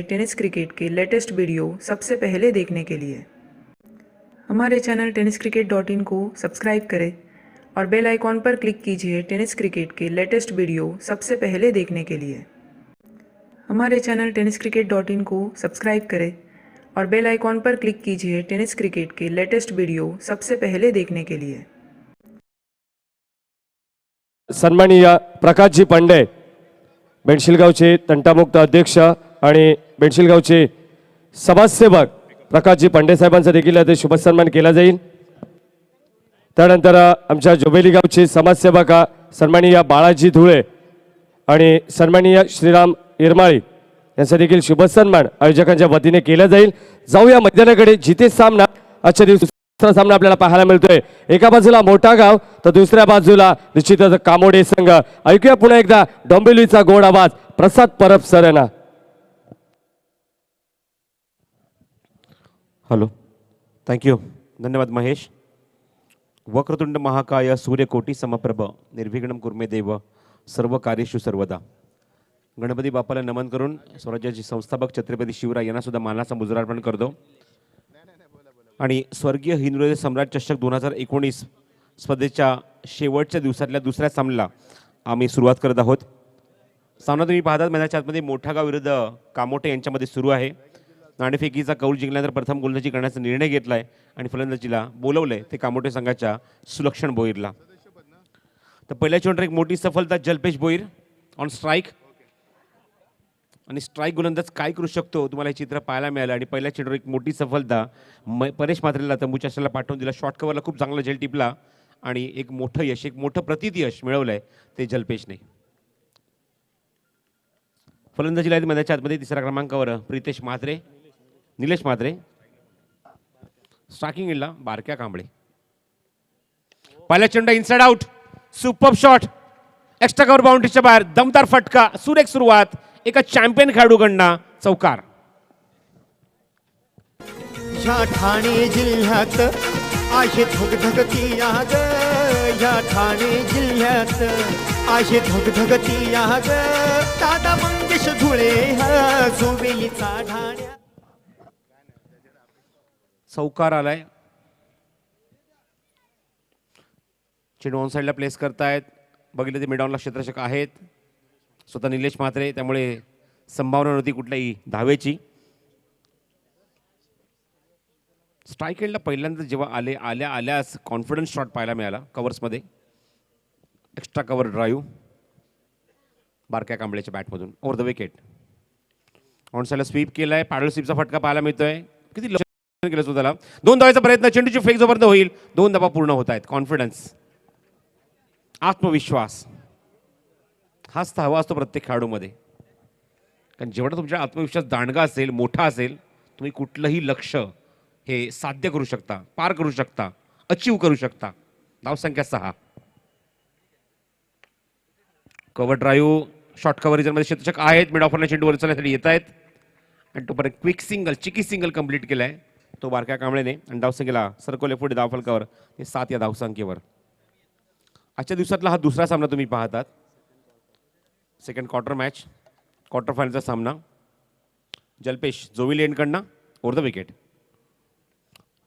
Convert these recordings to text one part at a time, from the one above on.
Tennis cricket के latest video सबसे पहले देखने के लिए हमारे चैनल tenniscricket.in को सब्सक्राइब करें और बेल आइकॉन पर क्लिक कीजिए टेनिस क्रिकेट के लेटेस्ट वीडियो सबसे पहले देखने के लिए हमारे चैनल tenniscricket.in को सब्सक्राइब करें और बेल आइकॉन पर क्लिक कीजिए टेनिस क्रिकेट के लेटेस्ट वीडियो सबसे पहले देखने के लिए। सन्माननीय प्रकाशजी पांडे बेंडशिलगावचे तंटामुक्त अध्यक्ष आणि बेंडशिलगावचे समाजसेवक प्रकाशजी पांडे साहेबांचा देखील शुभ सन्मान केला जाईल। त्यानंतर आमच्या जोबेली गावचे समाजसेवक सन्माननीय बाळाजी धुळे आणि सन्माननीय श्रीराम इरमाळी यांचा देखील शुभ सन्मान आयोजकांच्या वतीने केला जाईल। जाऊया मैदानाकडे जिथे सामना आजच्या दिवशी दुसरा सामना आपल्याला पाहायला मिळतोय। एका बाजूला मोठा गाव तर दुसऱ्या बाजूला निश्चितच कामोडे संघ। ऐकूया पुन्हा एकदा डोंबिवलीचा गोड आवाज प्रसाद परब सर यांना। हॅलो, थँक्यू, धन्यवाद महेश। वक्रतुंड महाकाय सूर्यकोटी समप्रभ निर्विघ्नं कुर्मे देव सर्व कार्येषु सर्वदा। गणपती बाप्पाला नमन करून स्वराज्याचे संस्थापक छत्रपती शिवराय यांना सुद्धा मानाचा मुजरा अर्पण करतो आणि स्वर्गीय हिंदू सम्राट चषक 2019 स्पर्धेच्या शेवटच्या दिवसातल्या दुसऱ्या सामन्याला आम्ही सुरुवात करत आहोत। सामना तुम्ही पाहतात मैदानाच्या आतमध्ये मोठा गाव विरुद्ध कामोठे यांच्यामध्ये सुरू आहे। नाणेफेकीचा कौल जिंकल्यानंतर प्रथम गोलंदाजी करण्याचा निर्णय घेतलाय आणि फलंदाजीला बोलवलंय ते कामोठे संघाच्या सुलक्षण भोईरला। तर पहिल्या चेंडूवर एक मोठी सफलता जल्पेश भोईर ऑन स्ट्राईक आणि स्ट्राईक गोलंदाज काय करू शकतो तुम्हाला हे चित्र पाहायला मिळालं आणि पहिल्या चेंडूवर एक मोठी सफलता परेश म्हात्रेला तंबूच्या आश्रयाला पाठवून दिला। शॉर्ट कव्हरला खूप चांगला झेल टिपला आणि एक मोठं यश, एक मोठं प्रतियश मिळवलंय ते जल्पेशने। फलंदाजीला मैदानाच्या आतमध्ये तिसऱ्या क्रमांकावर प्रितेश म्हात्रे, निलेश म्हात्रे। स्ट्रायकिंग इडला बारक्या कांबळे। पहिला चेंडू inside out, super shot, extra cover बाउंड्रीच्या बाहेर, दमदार फटका, सुरेख सुरुवात एका चॅम्पियन खेळाडूकडनं चौकार। या ठाणे जिल्ह्यात आहे धगधगती आग, या ठाणे जिल्ह्यात आहे धगधगती आग, दादा मंगेश धुळे जोबेलीचा ढाण्या। चौकार आलाय। चेंडू ऑन साईडला प्लेस करतायत। बघितलं ते मिडॉनला क्षेत्ररक्षक आहेत स्वतः निलेश म्हात्रे, त्यामुळे संभावना नव्हती कुठल्याही धावेची। स्ट्राईक एंडला पहिल्यांदा जेव्हा आल्यास कॉन्फिडन्स शॉट पाहायला मिळाला कव्हर्समध्ये। एक्स्ट्रा कव्हर ड्राईव्ह बारक्या कांबळेच्या बॅटमधून ओव्हर द विकेट। ऑन साईडला स्वीप केलाय, पॅडल स्वीपचा फटका पाहायला मिळतोय। किती केलं स्वतःला, 2 धावांचा प्रयत्न, चेंडूची फेक जोपर्यंत होईल 2 धावा पूर्ण होत आहेत। कॉन्फिडन्स, आत्मविश्वास हाच तर हवा असतो प्रत्येक खेळाडूमध्ये, कारण जेवढा तुमचा आत्मविश्वास दांडगा असेल, मोठा असेल, तुम्ही कुठलंही लक्ष्य हे साध्य करू शकता, पार करू शकता, अचीव करू शकता। धावसंख्या 6। कव्हर ड्राईव्ह, शॉर्ट कव्हरेजमध्ये क्षेत्ररक्षक आहेत, मिड ऑफरला चेंडू वर चढण्यासाठी येत आहेत आणि तोपर्यंत क्विक सिंगल, चिकी सिंगल कंप्लीट केलाय तो बारक्या कांबळेने आणि धावसंख्येला सरकवले पुढे धावफलकावर ते 7 या धावसंख्येवर। आजच्या दिवसातला हा दुसरा सामना तुम्ही पाहतात, सेकंड क्वार्टर मॅच, क्वार्टर फायनलचा सामना। जल्पेश जोविल एंडकडनं ओव्हर द विकेट।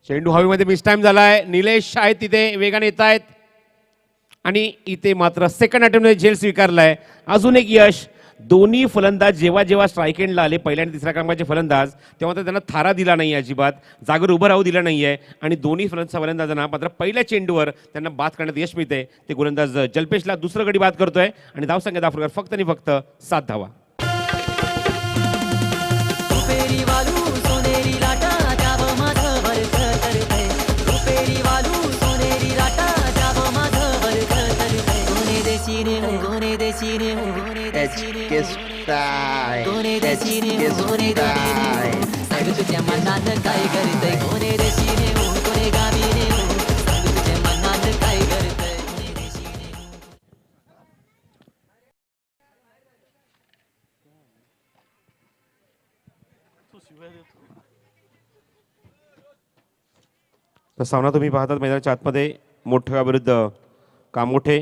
चेंडू हवेमध्ये मिस टाइम झालाय, निलेश आहेत तिथे वेगाने येत आहेत आणि इथे मात्र सेकंड अटेम्प्टमध्ये झेल स्वीकारलाय। अजून एक यश। दोन्ही फलंदाज जेव्हा जेव्हा स्ट्राईक एंडला आले, पहिल्या आणि तिसऱ्या क्रमांकाचे फलंदाज, तेव्हा तर त्यांना थारा दिला नाही, अजिबात जागेवर उभं राहू दिलं नाहीये आणि दोन्ही फलंदाजांना मात्र पहिल्या चेंडूवर त्यांना बाद करण्यात यश मिळते। ते गोलंदाज जल्पेशला दुसरं गडी बाद करतोय आणि धावसंख्या दाखवणार फक्त आणि फक्त 7 धावा। तर सामना तुम्ही पाहतात मैदानाच्या आतमध्ये मोठ्या विरुद्ध कामोठे।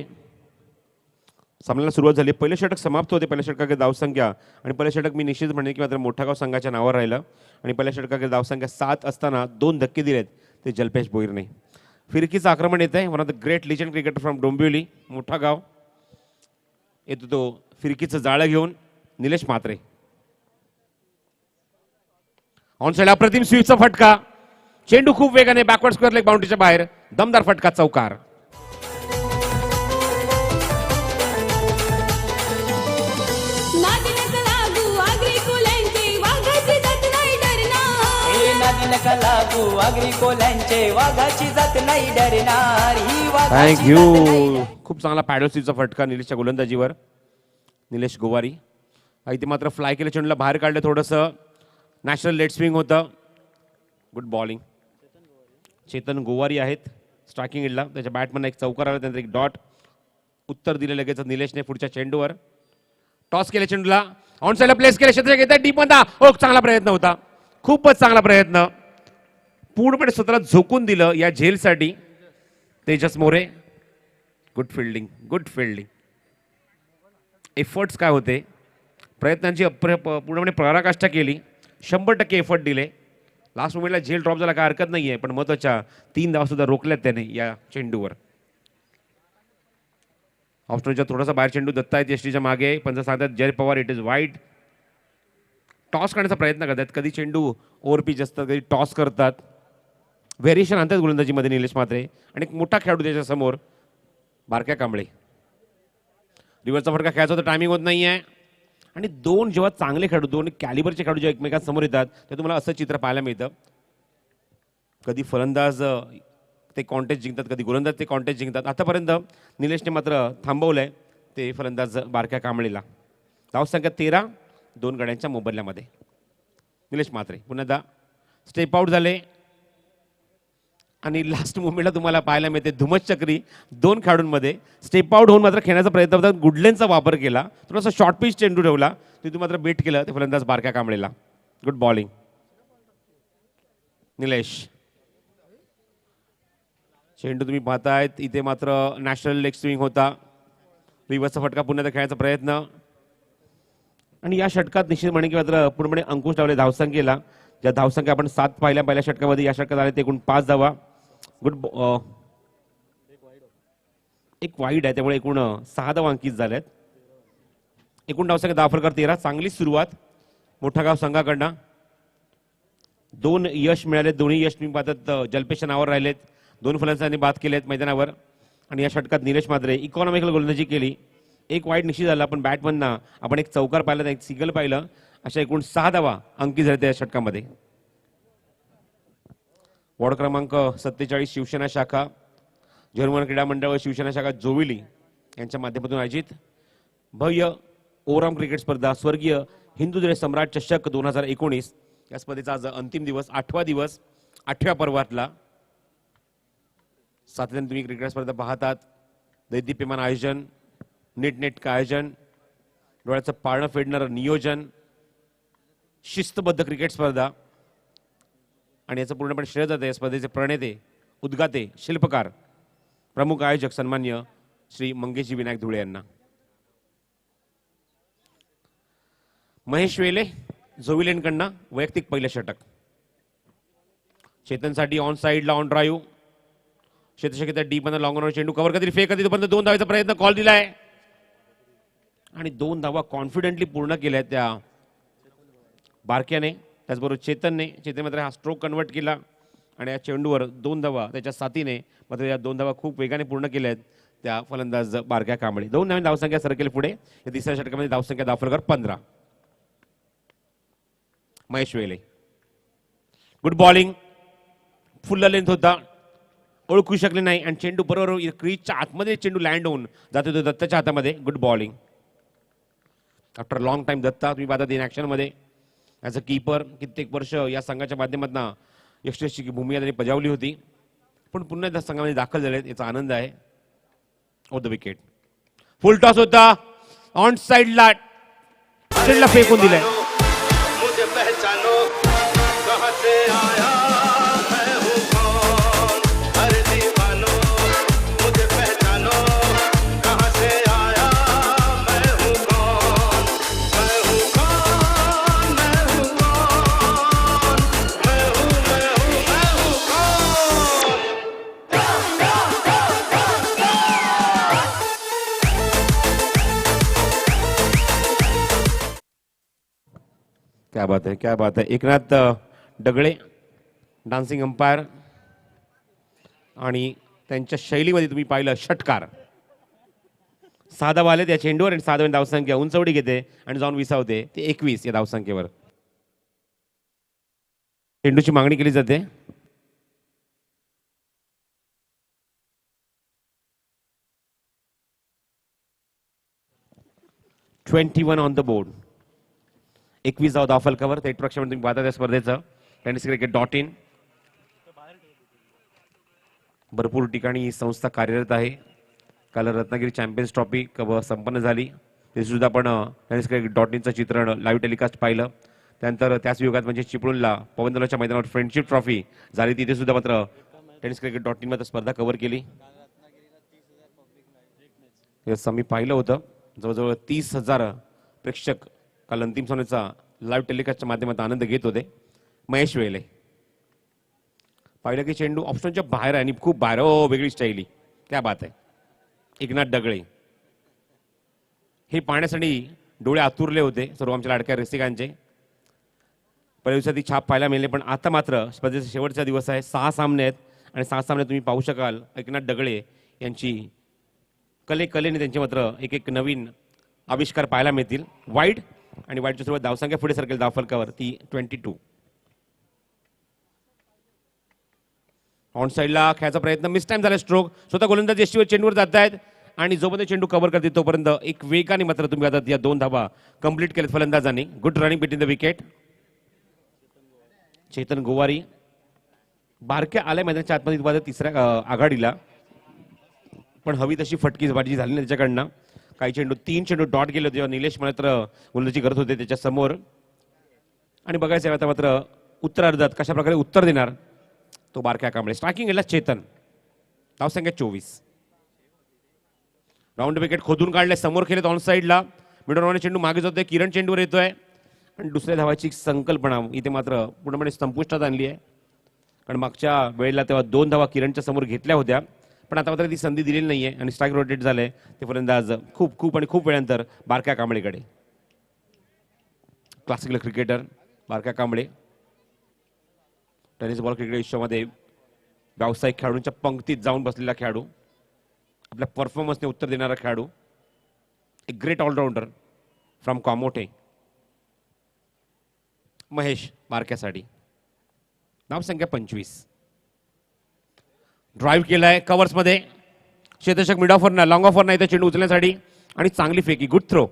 सामन्याला सुरुवात झाली. पहिलं षटक समाप्त होते. पहिल्या षटकाकडे धावसंख्या आणि पहिलं षटक मी निश्चित म्हणेन की मात्र मोठागाव संघाच्या नावावर राहिलं आणि पहिल्या षटकाकडे धावसंख्या 7 असताना 2 धक्के दिलेत ते जल्पेश भोईरने. फिरकीचं आक्रमण येत आहे. One of the great legend cricketer from Dombivli, Mothagaon. येतो तो फिरकीचं जाळं घेऊन निलेश म्हात्रे. ऑन साइड अप्रतिम स्वीपचा फटका. चेंडू खूप वेगाने बॅकवर्ड स्क्वेअर लेग बाउंड्रीच्या बाहेर. दमदार फटका, चौकार. थँक्यू. खूप चांगला पॅडल स्वीपचा फटका निलेशच्या गोलंदाजीवर. निलेश गोवारी इथे मात्र फ्लाय केलं, चेंडूला बाहेर काढलं. थोडंसं नॅशनल लेट स्विंग होतं. Good bowling. चेतन गोवारी आहेत स्ट्रायकिंग एंडला. त्याच्या बॅटमधनं एक चौकार आला, त्यानंतर एक डॉट. उत्तर दिलं लगेच निलेशने पुढच्या चेंडूवर. टॉस केलं, चेंडूला ऑन साइडला प्लेस केलं, क्षेत्र घेतात डीप मध्ये. ओ चांगला प्रयत्न होता, खूपच चांगला प्रयत्न. पूर्णपणे स्वतःला झोकून दिलं या झेलसाठी Tejas More. Good fielding, good fielding. Efforts काय होते, प्रयत्नांची पूर्णपणे पराकाष्ठा केली. 100% एफर्ट दिले. लास्ट मोमेंटला झेल ड्रॉप झाला, काय हरकत नाही आहे, पण महत्त्वाच्या 3 धावा सुद्धा रोखल्यात त्याने या चेंडूवर. ऑफस्टोनच्या थोडासा बाहेर चेंडू दत्ता आहेत यष्टीच्या मागे. पंच सांगतात Jay Pawar it is wide. Toss करण्याचा प्रयत्न करतात. कधी चेंडू ओव्हरपिच असतात, कधी टॉस करतात. व्हेरिएशन आणतात गोलंदाजीमध्ये निलेश म्हात्रे. आणि एक मोठा खेळाडू त्याच्या समोर बारक्या कांबळे. रिव्हर्सचा फटका खेळायचा होता, टायमिंग होत नाही आहे. आणि दोन जेव्हा चांगले खेळाडू, दोन कॅलिबरचे खेळाडू जेव्हा एकमेकांसमोर येतात ते तुम्हाला असं चित्र पाहायला मिळतं. कधी फलंदाज ते कॉन्टेस्ट जिंकतात, कधी गोलंदाज ते कॉन्टेस्ट जिंकतात. आतापर्यंत निलेशने मात्र थांबवलंय ते फलंदाज बारक्या कांबळेला. धावसंख्या 13, 2 गड्यांच्या मोबदल्यामध्ये. निलेश म्हात्रे पुन्हा एकदा स्टेप आउट झाले. आणि लास्ट मुमेंटला तुम्हाला पाहायला मिळते धुमस चक्री 2 खेळाडूंमध्ये. स्टेप आउट होऊन मात्र खेळण्याचा प्रयत्न होता. गुडलेनचा वापर केला, थोडासा शॉर्ट पिच चेंडू ठेवला, तिथून मात्र बेट केलं ते फलंदाज बारक्या कांबळेला. Good bowling Nilesh. चेंडू तुम्ही पाहतायत इथे मात्र नॅशनल लेग स्विंग होता. रिव्हर्सचा फटका पुन्हा खेळण्याचा प्रयत्न. आणि या षटकात निश्चित म्हणे की मात्र पूर्णपणे अंकुश लावले धावसंख्येला. ज्या धावसंख्या आपण 7 पाहिल्या पहिल्या षटकामध्ये, या षटकात आले ते एकूण 5 धावा. गुड. एक वाईड आहे, त्यामुळे एकूण 6 धावा अंकित झाल्यात. एकूण धावसंख्या धावफलकावर 13. चांगली सुरुवात मोठागाव संघाकडनं. 2 यश मिळाले. दोन्ही यश मी पाहतात जल्पेशच्या नावावर राहिलेत. 2 फलंदाजांनी बाद केलेत मैदानावर. आणि या षटकात निलेश म्हात्रे इकॉनॉमिकल गोलंदाजी केली. एक वाईड निश्चित झाला, पण बॅटमधनं आपण एक चौकार पाहिला, एक सिंगल पाहिलं. अशा एकूण 6 धावा अंकित झाल्या त्या षटकामध्ये. वॉर्ड क्रमांक 47 शिवसेना शाखा, जर्मन क्रीडा मंडळ व शिवसेना शाखा जोविली यांच्या माध्यमातून आयोजित भव्य ओवरऑल क्रिकेट स्पर्धा स्वर्गीय हिंदू सम्राट चषक 2019 या स्पर्धेचा आज अंतिम दिवस, 8वा दिवस, 8व्या पर्वातला. सातत्याने तुम्ही क्रिकेट स्पर्धा पाहतात. दैदिप्यमान आयोजन, नेटनेटकं आयोजन, डोळ्याचं पाळणं फेडणारं नियोजन, शिस्तबद्ध क्रिकेट स्पर्धा. आणि याचं पूर्णपणे श्रेय जाते या स्पर्धेचे प्रणेते, उद्गाते, शिल्पकार, प्रमुख आयोजक सन्मान्य श्री मंगेशजी विनायक धुळे यांना. महेश वेले जोविलेंकडनं वैयक्तिक पहिलं षटक. चेतनसाठी ऑन साइडला ऑन ड्राईव्ह. क्षेत्रशक्यता डीप मध्ये लॉंग ऑन चेंडू कव्हर कधी फेक कधी तोपर्यंत 2 धावाचा प्रयत्न कॉल दिलाय. आणि 2 धावा कॉन्फिडेंटली पूर्ण केल्या त्या बारक्याने. त्याचबरोबर चेतन मात्र हा स्ट्रोक कन्वर्ट केला आणि या चेंडूवर 2 धावा त्याच्या साथीने मात्र या 2 धावा खूप वेगाने पूर्ण केल्या आहेत त्या फलंदाज बारक्या कांबळे. 2 नवीन धावसंख्या सरकेल पुढे. या तिसऱ्या षटकामध्ये धावसंख्या धावफलकावर 15. महेश वेले. Good bowling. फुल लेंथ होता, ओळखू शकले नाही आणि चेंडू बरोबर क्रीजच्या आतमध्ये चेंडू लँड होऊन जातो तो दत्ताच्या हातामध्ये. Good bowling. After long time Datta तुम्ही पाहता इन ॲक्शनमध्ये ॲज अ कीपर कित्येक वर्ष या संघाच्या माध्यमातून यशस्वी भूमिका त्यांनी बजावली होती, पण पुन्हा त्या संघामध्ये दाखल झालेत, याचा आनंद आहे. Of the wicket. Full toss होता, ऑन साइडला स्टेटला फेकून दिलाय. बात आहे, क्या बात आहे. एकनाथ डगळे डान्सिंग अंपायर आणि त्यांच्या शैलीमध्ये तुम्ही पाहिलं षटकार. 6 धावा आले त्या चेंडूवर आणि 6 धावांची धावसंख्या उंचवडी घेते आणि जाऊन विसावते ते 21 या धावसंख्येवर. चेंडूची मागणी केली जाते. "21 ऑन द बोर्ड." 21 धाव धावफलकावर. थेट प्रक्षेपण तुम्ही पाहता त्या स्पर्धेचं tenniscricket.in. भरपूर ठिकाणी ही संस्था कार्यरत आहे. काल रत्नागिरी चॅम्पियन्स ट्रॉफी संपन्न झाली. ते सुद्धा आपण tenniscricket.inचं चित्रण लाईव्ह टेलिकास्ट पाहिलं. त्यानंतर त्याच विभागात म्हणजे चिपळूणला पवनदलाच्या मैदानावर फ्रेंडशिप ट्रॉफी झाली. तिथे सुद्धा मात्र tenniscricket.in मध्ये स्पर्धा कव्हर केली. आम्ही पाहिलं होतं. जवळजवळ 30,000 प्रेक्षक काल अंतिम सामन्याचा लाईव्ह टेलिकास्टच्या माध्यमातून आनंद घेत होते. महेश वेले पाहिलं की चेंडू ऑप्शनच्या बाहेर आहे आणि खूप बाहेर. हो, वेगळी स्टाईली, क्या बात आहे. एकनाथ डगळे हे पाहण्यासाठी डोळे आतुरले होते सर्व आमच्या लाडक्या रसिकांचे. पहिल्या दिवसात छाप पाहायला मिळाले, पण आता मात्र स्पर्धेचा शेवटचा दिवस आहे. 6 सामने आहेत आणि 6 सामने तुम्ही पाहू शकाल एकनाथ डगळे यांची कलेने त्यांचे मात्र एक नवीन आविष्कार पाहायला मिळतील. वाईड आणि वाईडच्या सोबत धावसंख्या पुढे सरकेल धावफलकावर ती 22. ऑन साईडला खेळायचा प्रयत्न, मिस टाइम झाला. स्ट्रोक स्वतः गोलंदाज यष्टीवर चेंडूवर जात आहेत आणि जोपर्यंत चेंडू कव्हर करते तोपर्यंत एक वेगाने मात्र तुम्ही आता या 2 धावा कंप्लीट केल्यात फलंदाजांनी. Good running between the wicket. Chetan Gowari Barkya आल्या मैदानाच्या आतमध्ये तिसऱ्या आघाडीला, पण हवी तशी फटकीबाजी झाली नाही त्याच्याकडनं. काही चेंडू 3 चेंडू डॉट गेले होते जेव्हा निलेश मात्र गोलंदाजी करत होते त्याच्या समोर. आणि बघायचं आता मात्र उत्तरार्धात कशा प्रकारे उत्तर देणार तो बारक्या कांबळे. स्ट्रायकिंग गेला चेतन. धावसंख्या 24. राऊंड विकेट खोदून काढले, समोर खेळत ऑन साईडला. मिडोरवाने चेंडू मागे जातोय, किरण चेंडूवर येतोय आणि दुसऱ्या धावाची संकल्पना इथे मात्र पूर्णपणे संपुष्टात आणली आहे. कारण मागच्या वेळेला तेव्हा 2 धावा किरणच्या समोर घेतल्या होत्या, पण आता मात्र ती संधी दिलेली नाहीये आणि स्ट्राईक रोटेट झालंय. ते फलंदाज खूप वेळानंतर बारक्या कांबळेकडे. क्लासिकल क्रिकेटर बारक्या कांबळे, टेनिस बॉल क्रिकेट विश्वामध्ये व्यावसायिक खेळाडूंच्या पंक्तीत जाऊन बसलेला खेळाडू, आपल्या परफॉर्मन्सने उत्तर देणारा खेळाडू, एक great allrounder from Kamothe. Mahesh बारक्यासाठी. धावसंख्या 25. ड्राईव्ह केलाय कव्हर्समध्ये. क्षेत्ररक्षक मिड ऑफर ना लॉंग ऑफर नाही तर चेंडू उचलण्यासाठी आणि चांगली फेकी. Good throw.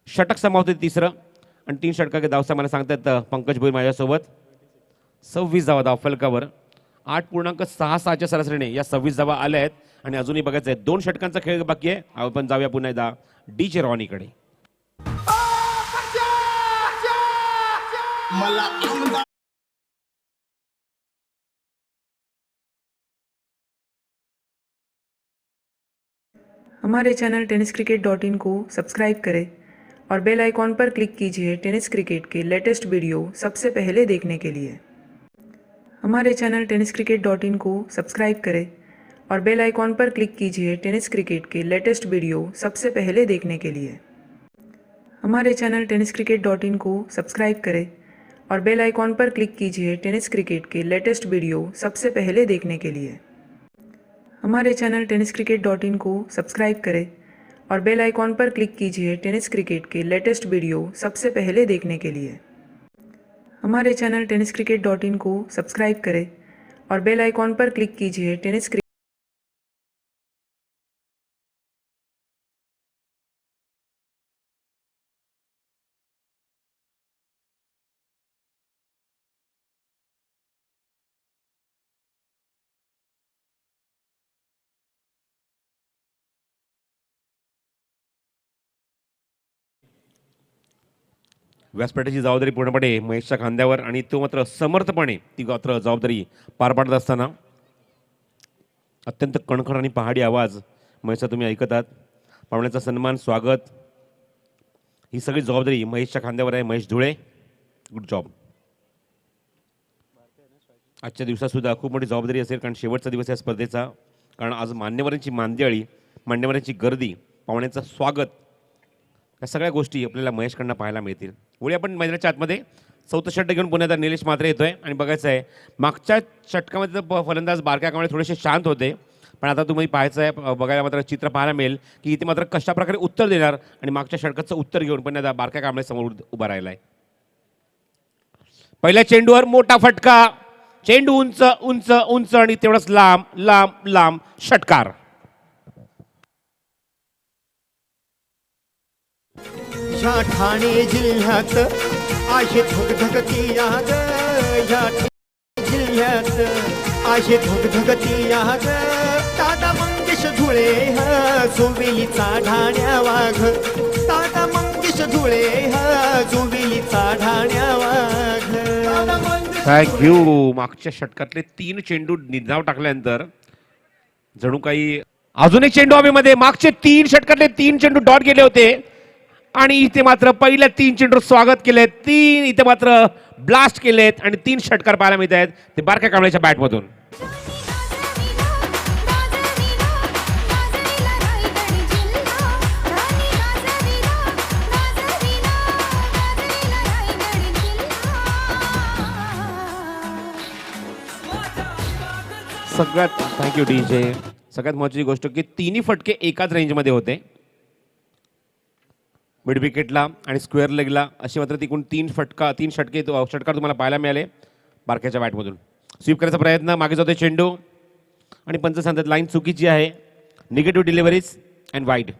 षटक समावते तिसरं आणि 3 षटकाचे धावसा मला सांगतात पंकज भोईर माझ्यासोबत. 26 धावा धावफलकावर. 8.66च्या सरासरीने या 26 धावा आल्या आहेत आणि अजूनही बघायचं आहे 2 षटकांचा खेळ बाकी आहे. आपण जाऊया पुन्हा एकदा DJ रॉनीकडे. हमारे चैनल tenniscricket.in को सब्सक्राइब करें और बेल आइकॉन पर क्लिक कीजिए टेनिस क्रिकेट के लेटेस्ट वीडियो सबसे पहले देखने के लिए. हमारे चैनल tenniscricket.in को सब्सक्राइब करें और बेल आइकॉन पर क्लिक कीजिए टेनिस क्रिकेट के लेटेस्ट वीडियो सबसे पहले देखने के लिए. हमारे चैनल tenniscricket.in को सब्सक्राइब करें और बेल आइकॉन पर क्लिक कीजिए टेनिस क्रिकेट के लेटेस्ट वीडियो सबसे पहले देखने के लिए. हमारे चैनल tenniscricket.in को सब्सक्राइब करें और बेल आइकॉन पर क्लिक कीजिए टेनिस क्रिकेट के लेटेस्ट वीडियो सबसे पहले देखने के लिए. हमारे चैनल tenniscricket.in को सब्सक्राइब करें और बेल आइकॉन पर क्लिक कीजिए टेनिस व्यासपीठाची जबाबदारी पूर्णपणे महेशच्या खांद्यावर आणि तो मात्र समर्थपणे ती मात्र जबाबदारी पार पाडत असताना अत्यंत कणखर आणि पहाडी आवाज महेशचा तुम्ही ऐकत आहात. पाहुण्याचा सन्मान, स्वागत ही सगळी जबाबदारी महेशच्या खांद्यावर आहे. Mahesh Dhule, good job. आजच्या दिवसात सुद्धा खूप मोठी जबाबदारी असेल कारण शेवटचा दिवस आहे स्पर्धेचा. कारण आज मान्यवरांची मांदियाळी, मान्यवरांची गर्दी, पाहुण्याचं स्वागत, या सगळ्या गोष्टी आपल्याला महेशकडनं पाहायला मिळतील. वळी आपण मैदानाच्या आतमध्ये. चौथं षटक घेऊन पुण्यात निलेश म्हात्रे येतोय आणि बघायचं आहे मागच्या षटकामध्ये तर फलंदाज बारक्या कांबळे थोडेसे शांत होते, पण आता तुम्ही पाहायचं आहे, बघायला मात्र चित्र पाहायला मिळेल की इथे मात्र कशा प्रकारे उत्तर देणार आणि मागच्या षटकाचं उत्तर घेऊन पुण्यात बारक्या कांबळे समोर उभा राहिला आहे. पहिल्या चेंडूवर मोठा फटका, चेंडू उंच उंच उंच आणि तेवढंच लांब लांब लांब, षटकार. या ठाणे जिल्ह्यात आहे धगधगती आग, या ठाणे जिल्ह्यात आहे धगधगती आग. दादा मंगेश धुळे जोविलीचा ढाण्या वाघ, दादा मंगेश धुळे जोविलीचा ढाण्या वाघ. थँक्यू. मागच्या षटकातले 3 चेंडू निधाव टाकल्यानंतर जणू काही अजून एक चेंडू हवेमध्ये. मागचे 3 षटकातले 3 चेंडू डॉट गेले होते आणि इथे मात्र पहिल्या 3 चेंडू स्वागत केलेत, 3 इथे मात्र ब्लास्ट केलेत आणि 3 षटकार पाहायला मिळत आहेत ते बारक्या कांबळेच्या बॅटमधून. सगळ्यात थँक्यू डीजे. सगळ्यात महत्त्वाची गोष्ट की 3ही फटके एकाच रेंजमध्ये होते, मिड विकेटला आणि स्क्वेअर लेगला. अशी मात्र तिकडून 3 षटकार तुम्हाला पाहायला मिळाले बारक्याच्या बॅटमधून. स्वीप करायचा प्रयत्न, मागे जातोय चेंडू आणि पंच सांगतात लाईन चुकीची आहे, निगेटिव्ह डिलिव्हरीज अँड वाईड.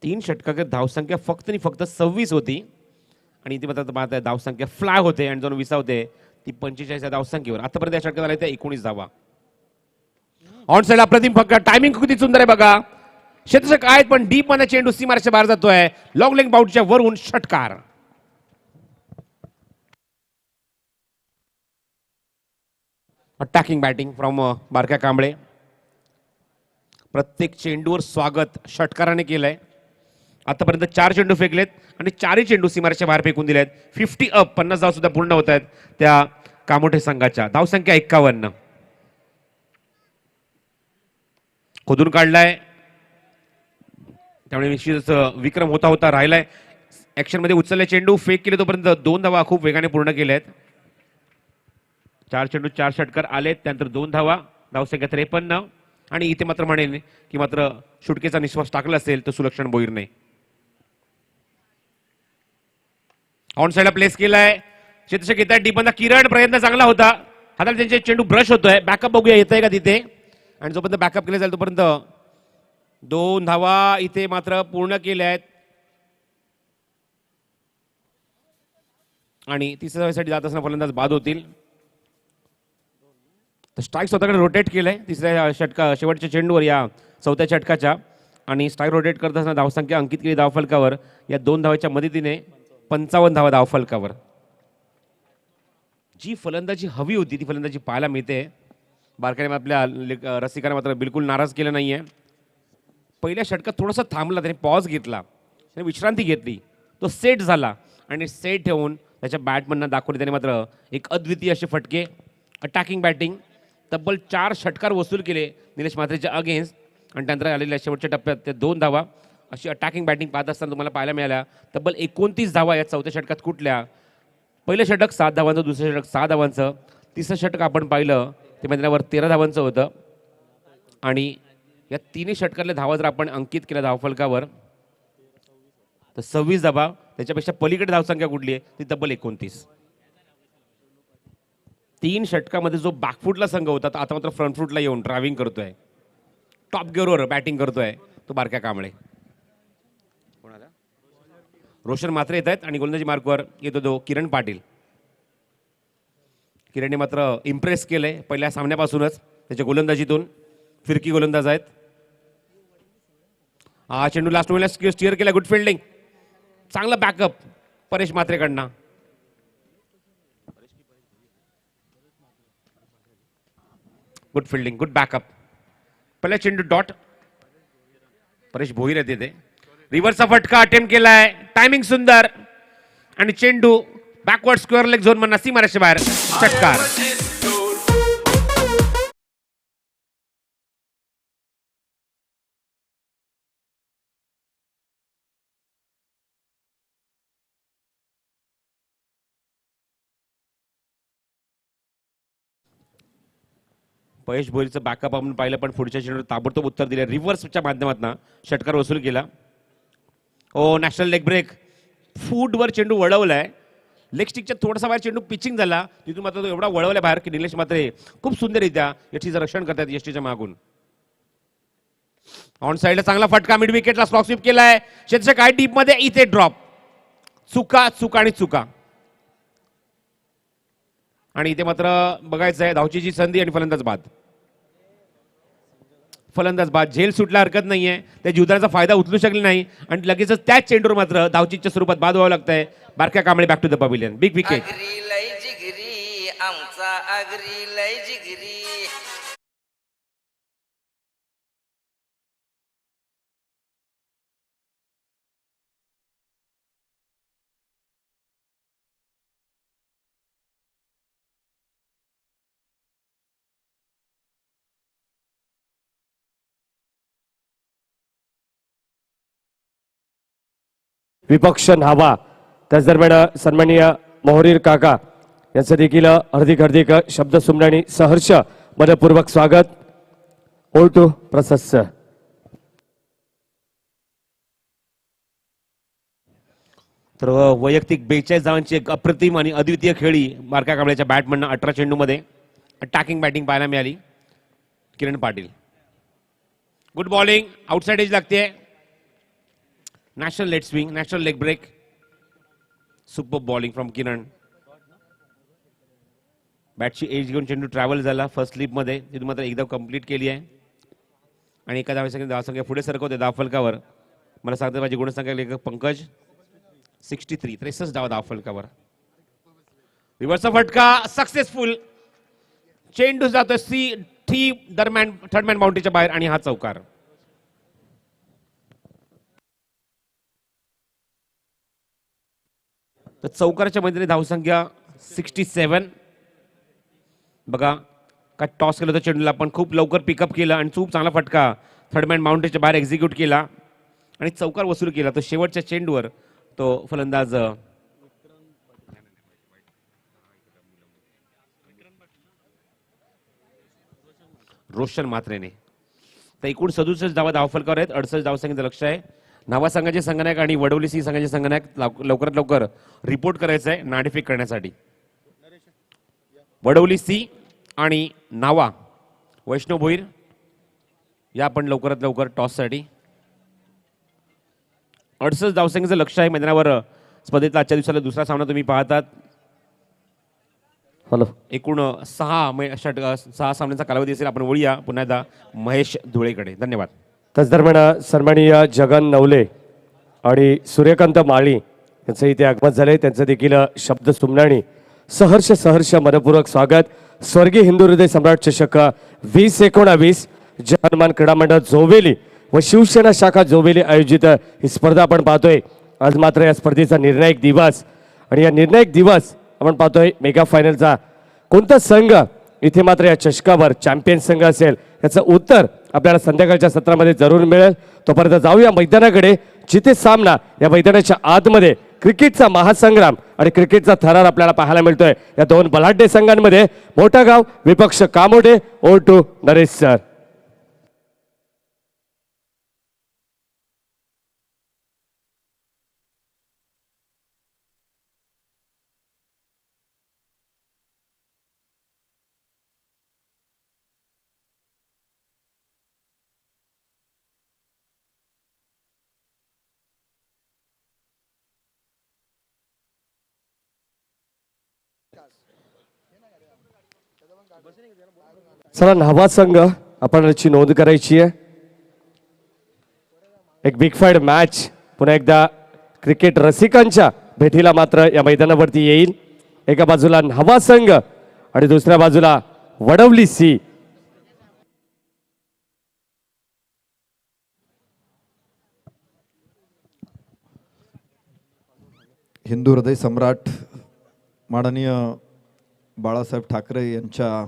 3 षटकात धावसंख्या फक्त आणि फक्त 26 होती आणि इथे मात्र धावसंख्या फ्लाय होते आणि जाऊन विसावते ती 45 धावसंख्येवर. आतापर्यंत या षटकात आल्या त्या 19 धावा. ऑन साईडला प्रतिम फटका, टायमिंग किती सुंदर आहे बघा. क्षेत्ररक्षक आहेत पण डीप मध्ये चेंडू सीमारेषेच्या बाहेर जातोय. लॉंग लेग बाउटच्या वरून षटकार. अटॅकिंग बॅटिंग फ्रॉम बारक्या कांबळे. प्रत्येक चेंडूवर स्वागत षटकाराने केलंय. आतापर्यंत 4 चेंडू फेकलेत आणि 4ही चेंडू सीमारेषेच्या बाहेर फेकून दिलेत. 50 अप, 50 धाव सुद्धा पूर्ण होत आहेत त्या कामोठे संघाच्या. धावसंख्या 51. खोदून काढलाय त्यामुळे निश्चितच विक्रम होता होता राहिलाय. ऍक्शन मध्ये उचलले चेंडू, फेक केले तोपर्यंत 2 धावा खूप वेगाने पूर्ण केल्या आहेत. 4 चेंडू 4 षटकार आलेत, त्यानंतर 2 धावा, धावसंख्या 53. आणि इथे मात्र म्हणेन की मात्र सुटकेचा निश्वास टाकला असेल तर सुलक्षण बोईरने. ऑन साईडला प्लेस केलाय, क्षेत्ररक्षक येत आहे डीपमधला किरण. प्रयत्न चांगला होता, हाताला त्यांचे चेंडू ब्रश होतोय. बॅकअप बघूया येत आहे का तिथे, आणि जोपर्यंत बॅकअप केले जाईल तोपर्यंत 2 धावा इथे मात्र पूर्ण केल्या आहेत. आणि तिसऱ्या धावेसाठी जात असताना फलंदाज बाद होतील. तर स्ट्राईक स्वतःकडे रोटेट केलंय तिसऱ्या शेवटच्या चेंडूवर या 4थ्या षटकाच्या. आणि स्ट्राईक रोटेट करत असताना धावसंख्या अंकित केली धावफलकावर या 2 धावाच्या मदतीने 55 धावा धावफलकावर. जी फलंदाजी हवी होती ती फलंदाजी पाहायला मिळते. बारकाईने आपल्या रसिकाने मात्र बिलकुल नाराज केलं नाहीये. पहिल्या षटकात थोडासा थांबला, त्याने पॉज घेतला, त्याने विश्रांती घेतली, तो सेट झाला आणि सेट ठेवून त्याच्या बॅटमधनं दाखवले त्याने मात्र एक अद्वितीय असे फटके. अटॅकिंग बॅटिंग, तब्बल 4 षटकार वसूल केले निलेश म्हात्रेच्या अगेन्स्ट. आणि त्यानंतर आलेल्या शेवटच्या टप्प्यात ते 2 धावा. अशी अटॅकिंग बॅटिंग पाहत असताना तुम्हाला पाहायला मिळाल्या तब्बल 29 धावा या 4थ्या षटकात कुठल्या. पहिलं षटक 7 धावांचं, दुसरं षटक 6 धावांचं, तिसरं षटक आपण पाहिलं ते मैदानावर 13 धावांचं होतं. आणि या 3ही षटकातल्या धावा जर आपण अंकित केल्या धावफलकावर तर 26 धावा. त्याच्यापेक्षा पलीकडे धावसंख्या कुठली आहे ती तब्बल 29. 3 षटकामध्ये जो बॅकफुटला संघ होता आता मात्र फ्रंटफुटला येऊन ड्रायव्हिंग करतोय, टॉप गिअरवर बॅटिंग करतोय तो बारक्या कांबळे. रोशन म्हात्रे येत आहेत आणि गोलंदाजी मार्कवर येतो तो किरण पाटील. किरणने मात्र इम्प्रेस केलंय पहिल्या सामन्यापासूनच त्याच्या गोलंदाजीतून. फिरकी गोलंदाज आहेत. हा चेंडू लास्ट ओव्हरला स्टीअर केला, गुड फिल्डिंग, चांगला बॅकअप परेश म्हात्रेकडनं. Good fielding, good backup. पहिला चेंडू डॉट, परेश भोईर येते ते. रिव्हर्सचा फटका अटेम्प्ट केलाय, टायमिंग सुंदर आणि चेंडू बॅकवर्ड स्क्वेअर लेग झोन मधून सीमारेषेच्या बाहेर षटकार. महेश भोईरचं बॅकअप आपण पाहिलं, पण पुढच्या चेंडूवर ताबडतोब उत्तर दिले. रिव्हर्सच्या माध्यमातून षटकार वसूल केला. ओ नॅशनल लेग ब्रेक. फूटवर चेंडू वळवलाय. लेग स्टिकच्या थोडासा बाहेर चेंडू पिचिंग झाला, तिथून मात्र तो एवढा वळवला बाहेर की निलेश मात्रे खूप सुंदररित्या यष्टीचं रक्षण करतात यष्टीच्या मागून. ऑन साइडला चांगला फटका, मिड विकेटला स्लॉक स्वीप केलाय. क्षेत्र काय डीप मध्ये, इथे ड्रॉप. चुका चुका आणि चुका. आणि इथे मात्र बघायचं आहे धावचीची संधी आणि फलंदाज बाद. फलंदाज बाद. झेल सुटला हरकत नाहीये. त्या जीवदाराचा फायदा उचलू शकले नाही आणि लगेचच त्याच चेंडूवर मात्र धावचीच्या स्वरूपात बाद व्हावं लागतंय. Barkya Kamble back to the pavilion. Big wicket. आगरी लय जिगरी आमचा आगरी लय जिगरी. विपक्ष न्हावा. त्याच दरम्यान सन्माननीय मोहरीर काका यांचं देखील हार्दिक हार्दिक शब्द सुमराणी सहर्ष मनपूर्वक स्वागत. ओल टू प्रशस्त. तर वैयक्तिक 42 धावांची एक अप्रतिम आणि अद्वितीय खेळी बारक्या कांबळ्याच्या बॅटमधनं 18 चेंडूमध्ये अटॅकिंग बॅटिंग पाहायला मिळाली. Kiran Patil. Good bowling. Outside edge लागते. Natural late swing, natural leg break. Super bowling from Kiran. बॅटची एज घेऊन चेंडू ट्रॅव्हल झाला फर्स्ट स्लिप मध्ये. तिथून मात्र एकदा कंप्लीट केली आहे आणि एका धावसंख्या पुढे सरकवते धावफलकावर. मला सांगते माझी गुणसंख्या लेखक पंकज 63 63 धावा धावफलकावर. रिव्हर्सचा फटका सक्सेसफुल. चेंडू जातो सी टी दरम्यान थर्ड मॅन बाउंड्रीच्या बाहेर आणि हा चौकार. तर चौकाराच्या मध्ये धावसंख्या 67. बघा काय टॉस केलं होतं चेंडूला, पण खूप लवकर पिकअप केलं आणि खूप चांगला फटका थर्ड मॅन बाउंड्रीच्या बाहेर एक्झिक्यूट केला आणि चौकार वसूल केला. तो शेवटच्या चेंडूवर तो फलंदाज रोशन मात्रेने. तर एकूण 67 धावा धावफलकावर आहेत. 68 धावसंख्येचं लक्ष आहे. नावा संघाचे संघनायक आणि वडवली सिंह संघाचे संघनायक लवकरात लवकर रिपोर्ट करायचं आहे नाणेफेक करण्यासाठी. वडवली सिंह आणि नावा वैष्णव भोईर या पण लवकरात लवकर टॉससाठी. 68 धावसंख्येचं लक्ष आहे मैदानावर. स्पर्धेतला आजच्या दिवसाला दुसरा सामना तुम्ही पाहतात. हॅलो. एकूण 6 सामन्यांचा कालावधी असेल. आपण वळूया पुन्हा एकदा महेश धुळेकडे. धन्यवाद. त्याच दरम्यान सन्माननीय जगन नवले आणि सूर्यकांत माळी यांचं इथे आगमन झालंय. त्यांचं देखील शब्द सुमनाणी सहर्ष सहर्ष मनपूर्वक स्वागत. स्वर्गीय हिंदू हृदय सम्राट चषक 2019 जय हनुमान क्रीडा मंडळ जोवेली व शिवसेना शाखा जोवेली आयोजित ही स्पर्धा आपण पाहतोय. आज मात्र या स्पर्धेचा निर्णायक दिवस आणि या निर्णायक दिवस आपण पाहतोय मेगा फायनलचा. कोणता संघ इथे मात्र या चषकावर चॅम्पियन संघ असेल याचं उत्तर आपल्याला संध्याकाळच्या सत्रामध्ये जरूर मिळेल. तोपर्यंत जाऊया मैदानाकडे, जिथे सामना या मैदानाच्या आतमध्ये क्रिकेटचा महासंग्राम आणि क्रिकेटचा थरार आपल्याला पाहायला मिळतोय. या दोन बलाढ्य संघांमध्ये मोठा गाव विपक्ष कामोडे. ओल टू नरेश सर. चला न्हावा संघ आपण याची नोंद करायची आहे. एक बिग फाईट मॅच पुन्हा एकदा क्रिकेट रसिकांच्या भेटीला मात्र या मैदानावरती येईल. एका बाजूला न्हावा संघ आणि दुसऱ्या बाजूला वडवली सी. हिंदू हृदय सम्राट माननीय बाळासाहेब ठाकरे यांच्या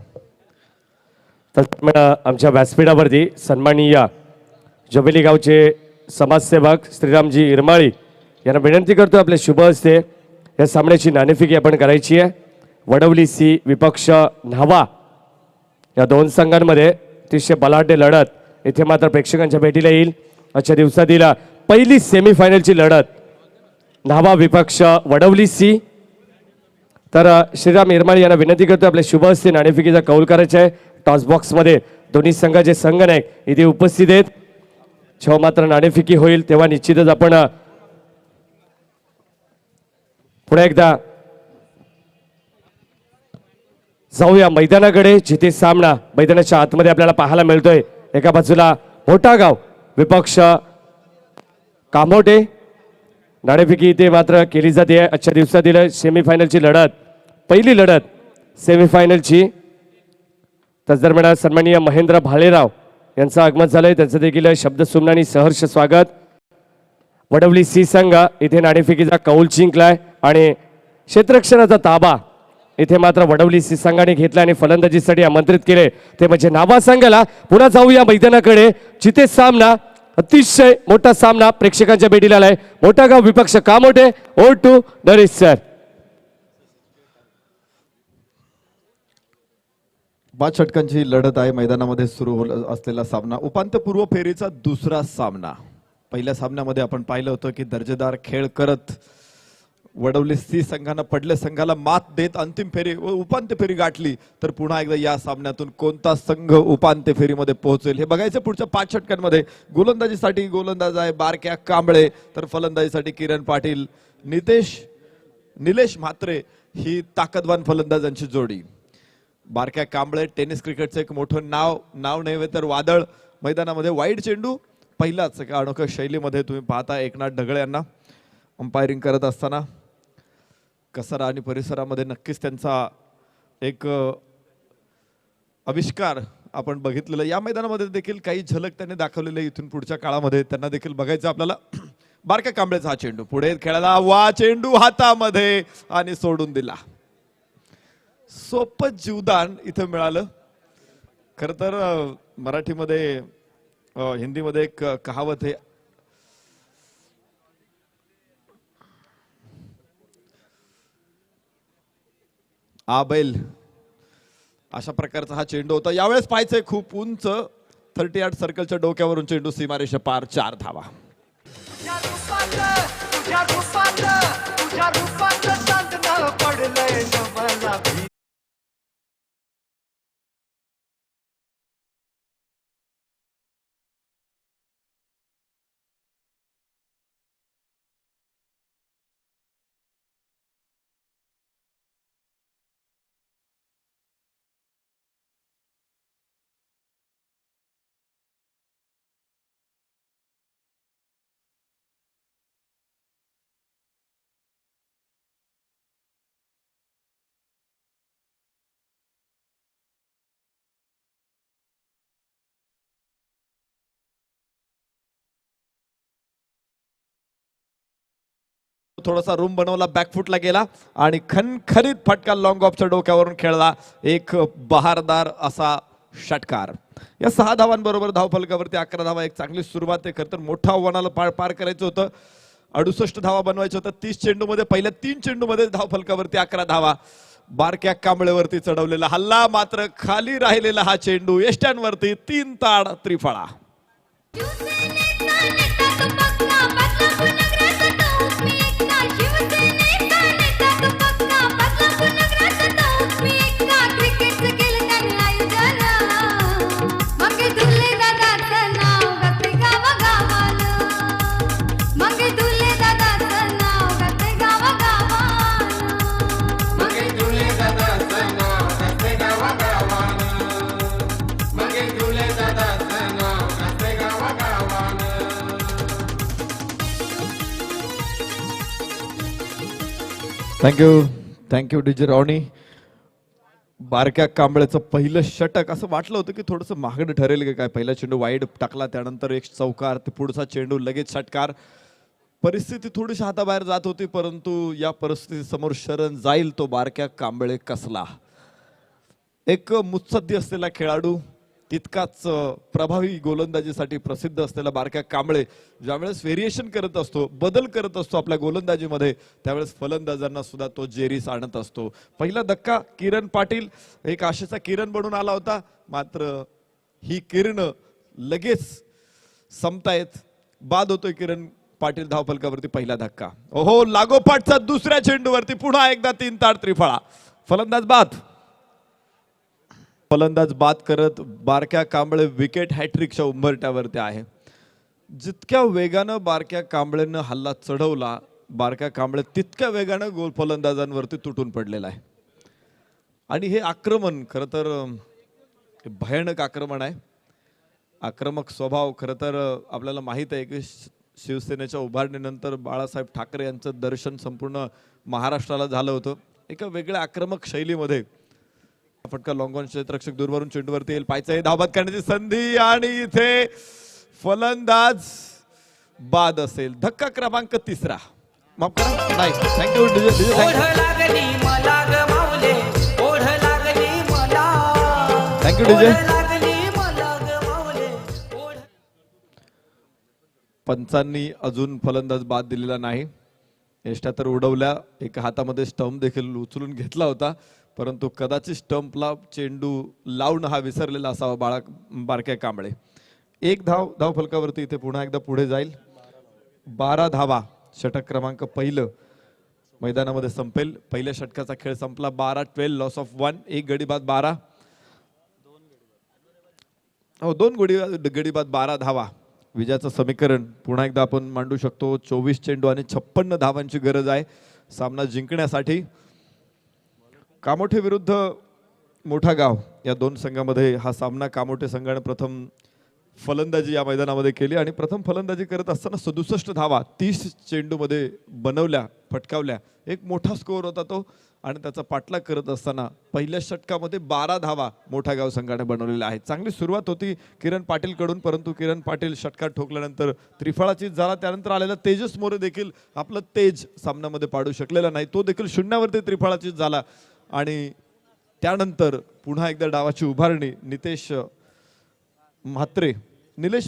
आमच्या व्यासपीठावरती सन्माननीय जोबेली गावचे समाजसेवक श्रीरामजी इरमाळी यांना विनंती करतो आपल्या शुभ हस्ते या सामन्याची नाणेफेकी आपण करायची आहे. वडवली सी विपक्ष न्हावा या दोन संघांमध्ये अतिशय बलाढ्य लढत इथे मात्र प्रेक्षकांच्या भेटीला येईल. आजच्या दिवसातील पहिली सेमीफायनलची लढत न्हावा विपक्ष वडवली सी. तर श्रीराम इरमाळी यांना विनंती करतो आपल्या शुभ हस्ते नाणेफेकीचा कौल करायचा आहे. टॉस बॉक्समध्ये दोन्ही संघाचे संघनायक इथे उपस्थित आहेत. जेव्हा मात्र नाणेफेकी होईल तेव्हा निश्चितच आपण पुन्हा एकदा जाऊया मैदानाकडे, जिथे सामना मैदानाच्या आतमध्ये आपल्याला पाहायला मिळतोय. एका बाजूला मोठा गाव विपक्ष कामोटे. नाणेफेकी इथे मात्र केली जाते. आजच्या दिवसातील सेमीफायनलची लढत, पहिली लढत सेमीफायनलची. त्याच दरम्यान सन्माननीय महेंद्र भालेराव यांचं आगमन झालंय. त्यांचं देखील शब्दसुमनानी सहर्ष स्वागत. वडवली सी संघ इथे नाणेफेकीचा कौल जिंकलाय आणि क्षेत्ररक्षणाचा ताबा इथे मात्र वडवली सी संघाने घेतला आणि फलंदाजीसाठी आमंत्रित केले ते म्हणजे न्हावा संघाला. पुन्हा जाऊया मैदानाकडे, जिथे सामना अतिशय मोठा सामना प्रेक्षकांच्या भेटीला आलाय. मोठा गाव विपक्ष कामोटे. ओ टू नरेश सर. 5 षटकांची लढत आहे. मैदानामध्ये सुरू असलेला सामना उपांत्यपूर्व फेरीचा दुसरा सामना. पहिल्या सामन्यामध्ये आपण पाहिलं होतं की दर्जेदार खेळ करत वडवली सी संघानं पडले संघाला मात देत अंतिम फेरी व उपांत्य फेरी गाठली. तर पुन्हा एकदा या सामन्यातून कोणता संघ उपांत्य फेरीमध्ये पोहोचेल हे बघायचं पुढच्या 5 षटकांमध्ये. गोलंदाजीसाठी गोलंदाज आहे बारक्या कांबळे, तर फलंदाजीसाठी किरण पाटील, निलेश म्हात्रे ही ताकदवान फलंदाजांची जोडी. बारक्या कांबळे टेनिस क्रिकेटचं एक मोठं नाव नव्हे तर वादळ. मैदानामध्ये वाईड चेंडू पहिलाच एका अनोख्या शैलीमध्ये तुम्ही पाहता एकनाथ ढगळे यांना अंपायरिंग करत असताना. कसरा आणि परिसरामध्ये नक्कीच त्यांचा एक आविष्कार आपण बघितलेला. या मैदानामध्ये देखील काही झलक त्यांनी दाखवलेली आहे. इथून पुढच्या काळामध्ये त्यांना देखील बघायचं आपल्याला. बारक्या कांबळेचा हा चेंडू पुढे खेळायला, वा चेंडू हातामध्ये आणि सोडून दिला. सोपं जीवदान इथं मिळालं. खर तर मराठीमध्ये हिंदीमध्ये एक कहावत आहे, आ बैल, अशा प्रकारचा हा चेंडू होता. यावेळेस पाहायचंय खूप उंच 38 सर्कलच्या डोक्यावरून चेंडू सीमारेषा पार 4 धावा. थोडासा रूम बनवला, बॅकफुटला गेला आणि खनखरीत फटका लॉंग ऑफच्या डोक्यावरून खेळला. एक बहारदार असा षटकार. या 6 धावांबरोबर धावफलकावरती 11 धावा. एक चांगली सुरुवात आहे. खरं तर मोठ्या आव्हानाला पार करायचं होतं. 68 धावा बनवायचं होतं. 30 चेंडूमध्ये पहिल्या 3 चेंडूमध्ये धावफलकावरती 11 धावा. बारक्या कांबळेवरती चढवलेला हल्ला, मात्र खाली राहिलेला हा चेंडू यष्ट्यांवरती 3 ताड त्रिफळा. Thank you DJ Ronnie. बारक्या कांबळेचं पहिलं षटक असं वाटलं होतं की थोडंसं महागडं ठरेल की काय. पहिला चेंडू वाईड टाकला, त्यानंतर एक चौकार, ते पुढचा चेंडू लगेच षटकार. परिस्थिती थोडीशी हाताबाहेर जात होती, परंतु या परिस्थितीसमोर शरण जाईल तो बारक्या कांबळे कसला. एक मुत्सद्दी असलेला खेळाडू, तितकाच प्रभावी गोलंदाजीसाठी प्रसिद्ध असलेला बारक्या कांबळे ज्यावेळेस व्हेरिएशन करत असतो, बदल करत असतो आपल्या गोलंदाजीमध्ये, त्यावेळेस फलंदाजांना सुद्धा तो जेरीस आणत असतो. पहिला धक्का किरण पाटील एक आशेचा किरण बनून आला होता, मात्र ही किरण लगेच संपतायत. बाद होतोय किरण पाटील धावफलकावरती पहिला धक्का. ओहो, लागोपाठचा दुसऱ्या चेंडूवरती पुन्हा एकदा 3 ताड त्रिफळा. फलंदाज बाद. फलंदाज बाद करत बारक्या कांबळे विकेट हॅट्रिकच्या उंबरठ्यावरती आहे. जितक्या वेगानं बारक्या कांबळेनं हल्ला चढवला, बारक्या कांबळे तितक्या वेगानं गोल फलंदाजांवरती तुटून पडलेला आहे. आणि हे आक्रमण खरं तर भयानक आक्रमण आहे. आक्रमक स्वभाव खरं तर आपल्याला माहीत आहे की शिवसेनेच्या उभारणीनंतर बाळासाहेब ठाकरे यांचं दर्शन संपूर्ण महाराष्ट्राला झालं होतं. एका वेगळ्या आक्रमक शैलीमध्ये. फटका लॉंग ऑन, क्षेत्ररक्षक दूरवरून चेंडूवरती येईल, पायचा धावबाद करण्याची संधी आणि इथे फलंदाज बाद असेल. धक्का क्रमांक 3. माफ करा, नाही. Thank you DJ. लागली मला ग माऊले, ओढ लागली मला, थँक्यू डीजे. लागली मला ग माऊले, ओढ. पंचांनी अजून फलंदाज बाद दिलेला नाही. एष्ट्या तर उडवल्या, एका हातामध्ये स्टंप देखील उचलून घेतला होता, परंतु कदाचित स्टंपला चेंडू लावणं हा विसरलेला असावा बारक्या कांबळे. 1 धाव फलकावरती इथे पुन्हा एकदा पुढे जाईल. 12 धावा. षटक क्रमांक पहिलं मैदानामध्ये संपेल. पहिल्या षटकाचा खेळ संपला. 12-12 लॉस ऑफ 1. 1 गडी बाद 12. 2 गडी बाद 12 धावा. विजयाचं समीकरण पुन्हा एकदा आपण मांडू शकतो. 24 चेंडू आणि 56 धावांची गरज आहे सामना जिंकण्यासाठी. कामोठे विरुद्ध मोठा गाव या 2 संघामध्ये हा सामना. कामोठे संघाने प्रथम फलंदाजी या मैदानामध्ये केली आणि प्रथम फलंदाजी करत असताना 67 धावा 30 चेंडूमध्ये बनवल्या, फटकावल्या. एक मोठा स्कोअर होता तो. आणि त्याचा पाठलाग करत असताना पहिल्या षटकामध्ये 12 धावा मोठा गाव संघाने बनवलेल्या आहेत. चांगली सुरुवात होती किरण पाटील कडून, परंतु किरण पाटील षटकार ठोकल्यानंतर त्रिफळाचीत झाला. त्यानंतर आलेला तेजस मोरे देखील आपलं तेज सामन्यामध्ये पाडू शकलेला नाही. तो देखील शून्यावरती त्रिफळाचीत झाला. आणि त्यानंतर पुन्हा एकदा डावाची उभारणी निलेश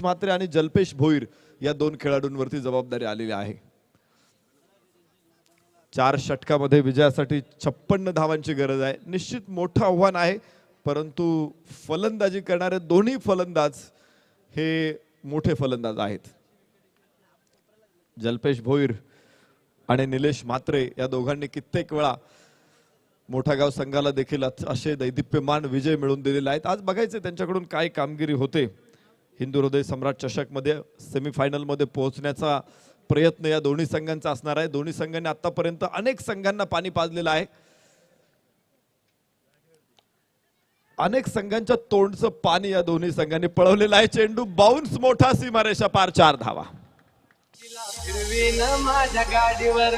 म्हात्रे आणि जल्पेश भोईर या 2 खेळाडूंवरती जबाबदारी आलेली आहे. 4 षटकामध्ये विजयासाठी 56 धावांची गरज आहे. निश्चित मोठं आव्हान आहे, परंतु फलंदाजी करणारे दोन्ही फलंदाज हे मोठे फलंदाज आहेत. जल्पेश भोईर आणि निलेश म्हात्रे या दोघांनी कित्येक वेळा मोठा गाव संघाला देखील असे दैदिप्यमान विजय मिळवून दिलेले आहेत. आज बघायचे त्यांच्याकडून काय कामगिरी होते. हिंदू हृदय सम्राट चषक मध्ये सेमीफायनल मध्ये पोहोचण्याचा प्रयत्न या दोन्ही संघांचा असणार आहे. दोन्ही संघांनी आतापर्यंत अनेक संघांना पाणी पाजलेलं आहे. अनेक संघांच्या तोंडचं पाणी या दोन्ही संघांनी पळवलेलं आहे. चेंडू बाउन्स मोठा, सीमारेषा पार, 4 धावा. माझ्या गाडीवर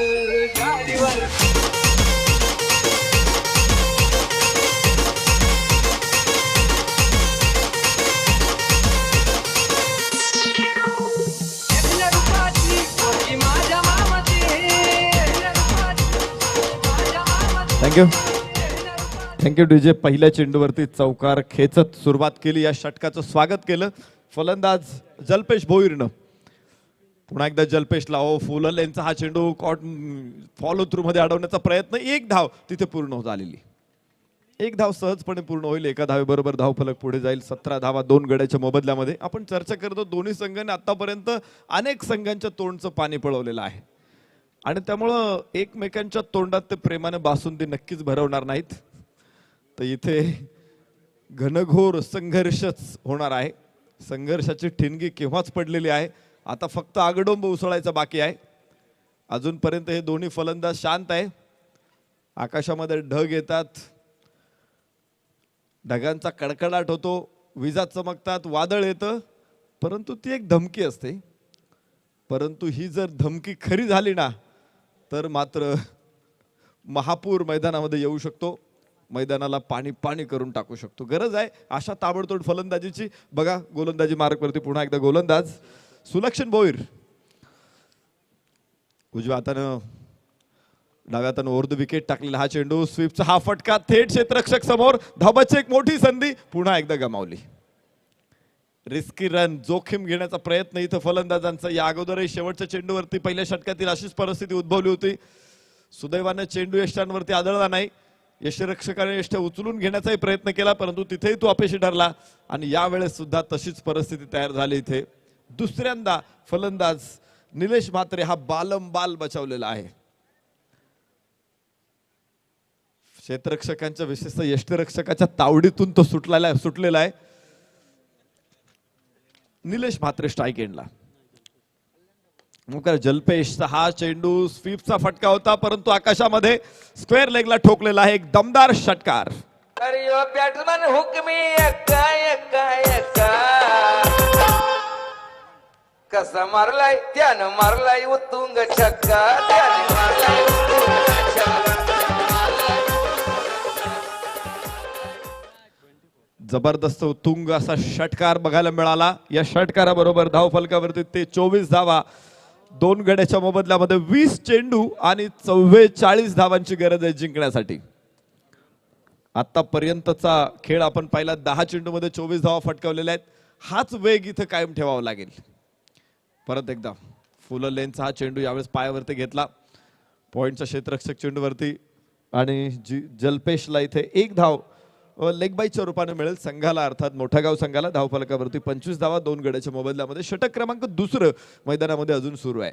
थँक्यू डीजे. पहिल्या चेंडूवरती चौकार खेचत सुरुवात केली. या षटकाचं स्वागत केलं फलंदाज जल्पेश भोईरनं. पुन्हा एकदा जल्पेशला फुलल यांचा हा चेंडू फॉलो थ्रू मध्ये अडवण्याचा प्रयत्न. 1 धाव तिथे पूर्ण झालेली. 1 धाव सहजपणे पूर्ण होईल. एका धावेबरोबर धावफलक पुढे जाईल. 17 धावा 2 गड्याच्या मोबदल्यामध्ये. आपण चर्चा करतो दोन्ही संघांनी आतापर्यंत अनेक संघांच्या तोंडचं पाणी पळवलेलं आहे आणि त्यामुळं एकमेकांच्या तोंडात ते प्रेमाने बासुंदी नक्कीच भरवणार नाहीत. तर इथे घनघोर संघर्षच होणार आहे. संघर्षाची ठिणगी केव्हाच पडलेली आहे. आता फक्त आगडोंब उसळायचा बाकी आहे. अजूनपर्यंत हे दोन्ही फलंदाज शांत आहे. आकाशामध्ये ढग येतात, ढगांचा कडकडाट होतो, विजा चमकतात, वादळ येतं, परंतु ती एक धमकी असते. परंतु ही जर धमकी खरी झाली ना तर मात्र महापूर मैदानामध्ये येऊ शकतो. मैदानाला पाणी पाणी करून टाकू शकतो. गरज आहे अशा ताबडतोड फलंदाजीची. बघा गोलंदाजी मार्कवरती पुन्हा एकदा गोलंदाज सुलक्षण भोईर. उजव्या हातानं डाव्या हातानं ओव्हर द विकेट टाकलेला हा चेंडू. स्वीपचा हा फटका थेट क्षेत्ररक्षक समोर. धाबाची एक मोठी संधी पुन्हा एकदा गमावली. रिस्की रन, जोखीम घेण्याचा प्रयत्न इथं फलंदाजांचा. या अगोदरही शेवटच्या चेंडूवरती पहिल्या षटकातील अशीच परिस्थिती उद्भवली होती. सुदैवाने चेंडू यष्ट्यांवरती आदळला नाही. यष्टिरक्षकाने यष्ट्या उचलून घेण्याचाही प्रयत्न केला, परंतु तिथेही तो अपयशी ठरला आणि यावेळेस सुद्धा तशीच परिस्थिती तयार झाली. इथे दुसऱ्यांदा फलंदाज निलेश म्हात्रे हा बालंबाल बचावलेला आहे. क्षेत्ररक्षकांच्या विशेषतः यष्टिरक्षकाच्या तावडीतून तो सुटलेला आहे. निलेश म्हात्रे स्ट्राईक एंडला. मग जल्पेशचा हा चेंडू स्वीपचा फटका होता, परंतु आकाशामध्ये स्क्वेअर लेगला ठोकलेला आहे. एक दमदार षटकार. अरे यो बॅट्समन हुकमी एक्का एक्का एक्का कसा मारलाय त्यानं मारलाय उत्तुंग छक्का, त्यानं मारलाय उत्तुंग छक्का. जबरदस्त उत्तुंग असा षटकार बघायला मिळाला. या षटकाराबरोबर धावफलकावरती ते 24 धावा, 2 गड्याच्या मोबदल्यामध्ये 20 चेंडू आणि 44 धावांची गरज आहे जिंकण्यासाठी. आतापर्यंतचा खेळ आपण पाहिला, 10 चेंडूमध्ये 24 धावा फटकावलेल्या आहेत. हाच वेग इथं कायम ठेवावा लागेल. परत एकदा फुल लेनचा हा चेंडू यावेळेस पायावरती घेतला पॉइंटच्या क्षेत्ररक्षक चेंडूवरती आणि जल्पेशला इथे 1 धाव लेग बाईच्या रूपाने मिळेल संघाला, अर्थात मोठा गाव संघाला. धावफलकावरती 25 धावा 2 गड्याच्या मोबदल्यामध्ये. षटक क्रमांक 2 मैदानामध्ये अजून सुरू आहे.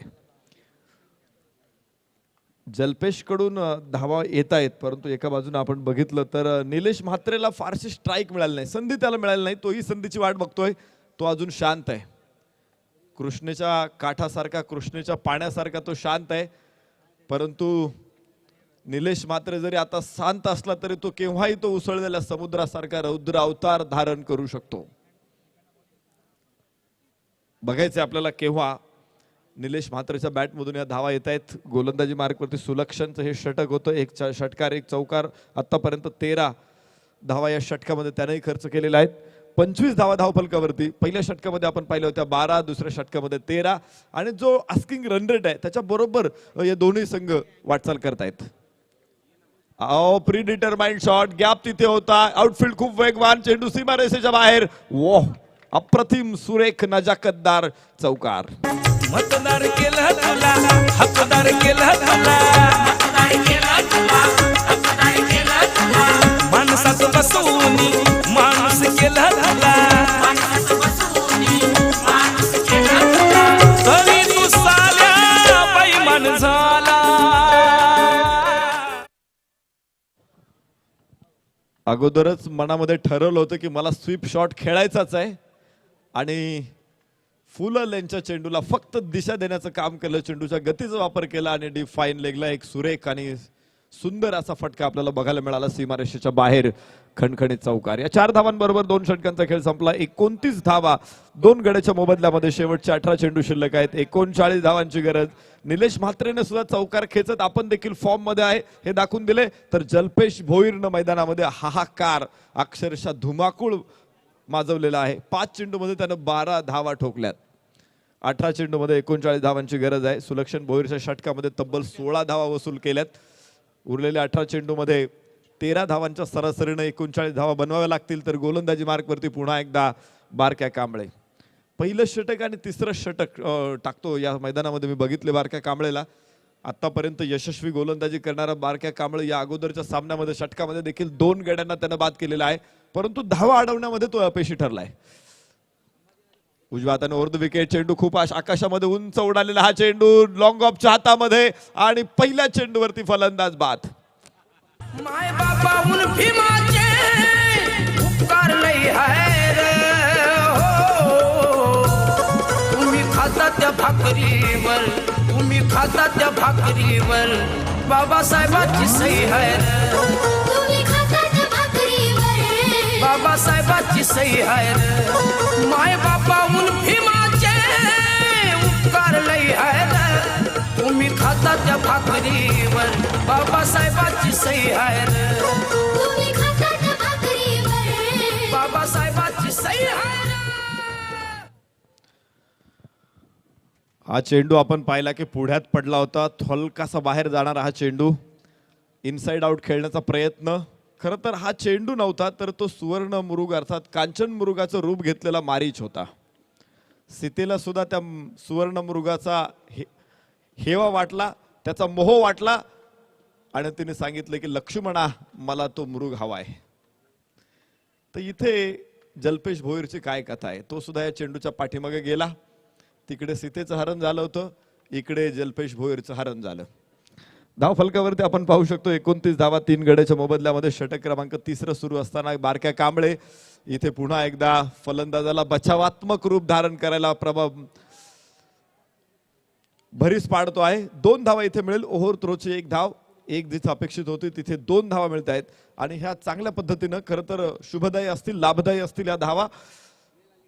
जल्पेश कडून धावा येत आहेत, परंतु एका बाजूने आपण बघितलं तर निलेश म्हात्रेला फारशी स्ट्राईक मिळाली नाही, संधी त्याला मिळाली नाही. तोही संधीची वाट बघतोय. तो अजून शांत आहे. कृष्णेच्या काठासारखा, कृष्णेच्या पाण्यासारखा तो शांत आहे. परंतु निलेश मात्र जरी आता शांत असला तरी तो केव्हाही तो उसळलेल्या समुद्रासारखा रौद्र अवतार धारण करू शकतो. बघायचे आपल्याला केव्हा निलेश म्हात्रेच्या बॅटमधून या धावा येत आहेत. गोलंदाजी मार्कवरती सुलक्षणचं हे षटक होतं. 1 षटकार 1 चौकार. आतापर्यंत 13 धावा या षटकामध्ये त्यानेही खर्च केलेला आहेत. 25 धावा धावफलकावरती. पहिल्या षटकामध्ये आपण पाहिल्या होत्या 12, दुसऱ्या षटकामध्ये 13 आणि जो आस्किंग रन रेट आहे त्याच्या बरोबर हे दोन्ही संघ वाटचाल करतायत. प्री डिटरमाइंड शॉट, गॅप तिथे होता. आउटफील्ड खूप वेगवान, चेंडू सीमारेषेच्या बाहेर. वाह, अप्रतिम सुरेख नजाकतदार चौकार. मतदार केला तुला, हकदार केला तुला, माणसाचं बसवून माणूस केला तुला, तरी तू साल्या बैमान झाला. अगोदरच मनामध्ये ठरवलं होतं की मला स्वीप शॉट खेळायचाच आहे आणि फुल लेनच्या चेंडूला फक्त दिशा देण्याचं काम केलं. चेंडूच्या गतीचा वापर केला आणि डीप फाईन लेगला एक सुरेख आणि सुंदर असा फटका आपल्याला बघायला मिळाला सीमारेषेच्या बाहेर. खणखणीत चौकार. या 4 धावांबरोबर 2 षटकांचा खेळ संपला. 29 धावा 2 गड्याच्या मोबदल्यामध्ये. शेवटचे 18 चेंडू शिल्लक आहेत. 39 धावांची गरज. निलेश म्हात्रेने सुद्धा चौकार खेचत आपण देखील फॉर्म मध्ये आहे हे दाखवून दिले. तर जल्पेश भोईरनं मैदानामध्ये हाहाकार, अक्षरशः धुमाकूळ माजवलेला आहे. 5 चेंडूमध्ये त्यानं 12 धावा ठोकल्यात. 18 चेंडूमध्ये 39 धावांची गरज आहे. सुलक्षण भोईरच्या षटकामध्ये तब्बल 16 धावा वसूल केल्यात. उरलेल्या 18 चेंडूमध्ये 13 धावांच्या सरासरीने 39 धावा बनवाव्या लागतील. तर गोलंदाजी मार्कवरती पुन्हा एकदा बारक्या कांबळे. पहिलं षटक आणि तिसरं षटक टाकतो या मैदानामध्ये मी बघितले बारक्या कांबळेला. आतापर्यंत यशस्वी गोलंदाजी करणारा बारक्या कांबळे या अगोदरच्या सामन्यामध्ये षटकामध्ये देखील 2 गड्यांना त्यानं बाद केलेला आहे, परंतु धावा अडवण्यामध्ये तो अपयशी ठरलाय. उजव्या हाताने ओव्हर द विकेट. चेंडू खूप आकाशामध्ये उंच उडालेला हा चेंडू लॉंग ऑफच्या हातामध्ये आणि पहिल्या चेंडूवरती फलंदाज बाद. माय बापाहून भीमाचे उपकार लई आहे रे हो. तुम्ही खाता त्या भाकरीवर, तुम्ही खाता त्या भाकरीवर बाबासाहेबांची सही आहे रे. तुम्ही खाता त्या भाकरीवर बाबासाहेबांची सही आहे रे. माय बापाहून भीमाचे उपकार लई आहे रे. तुम्ही खाता त्या भाकरीवर बाबासाहेबांची सही आहे रे. तुम्ही खाता त्या भाकरीवर बाबासाहेबांची सही आहे रे. हा चेंडू आपण पाहिला की पुढ्यात पडला होता. हलकासा बाहेर जाणारा हा चेंडू. इनसाइड आउट खेळण्याचा प्रयत्न खरं तर हा चेंडू नव्हता, तर तो सुवर्ण मृग अर्थात कांचन मृगाचं रूप घेतलेला मारीच होता. सीतेला सुद्धा त्या सुवर्ण मृगाचा हेवा वाटला, त्याचा मोह वाटला आणि तिने सांगितलं की लक्ष्मणा मला तो मृग हवाय. तर इथे जल्पेश भोईरची काय कथा आहे, तो सुद्धा या चेंडूच्या पाठीमागे गेला. तिकडे सीतेचं हरण झालं होतं, इकडे जल्पेश भोईरचं हरण झालं. धाव फलकावरती आपण पाहू शकतो 29 धावा 3 गड्याच्या मोबदल्यामध्ये. षटक क्रमांक 3 सुरू असताना बारक्या कांबळे इथे पुन्हा एकदा फलंदाजाला बचावात्मक रूप धारण करायला भरीस पाडतो आहे. 2 धावा इथे मिळेल. ओव्हर थ्रोची 1 धाव, 1 जिथे अपेक्षित होती तिथे 2 धावा मिळत आहेत आणि ह्या चांगल्या पद्धतीनं खरं तर शुभदायी असतील, लाभदायी असतील या धावा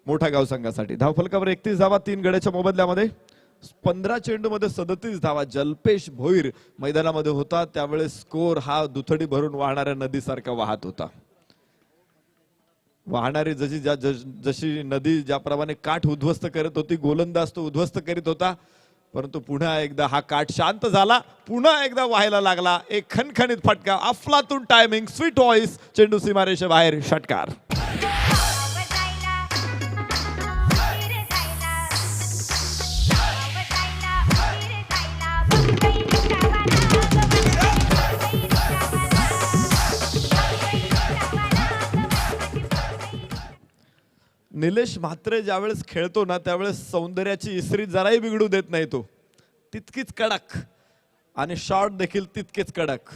मोठा गाव संघासाठी. धाव फलकावर 31 धावा 3 गड्याच्या मोबदल्यामध्ये. 15 चेंडू मध्ये 37 धावा. जल्पेश भोईर मैदानामध्ये होता त्यावेळेस स्कोर हा दुथडी भरून वाहणाऱ्या नदीसारखा वाहत होता. वाहणारी जशी नदी ज्याप्रमाणे काठ उद्ध्वस्त करत होती, गोलंदाज तो उद्ध्वस्त करीत होता, परंतु पुन्हा एकदा हा काठ शांत झाला, पुन्हा एकदा व्हायला लागला. एक खणखणीत फटका, अफलातून टायमिंग, स्वीट व्हॉइस, चेंडू सीमारेषे बाहेर, षटकार. निलेश म्हात्रे ज्यावेळेस खेळतो ना त्यावेळेस सौंदर्याची इस्त्री जराही बिघडू देत नाही. तो तितकीच कडक आणि शॉट देखील तितकेच कडक.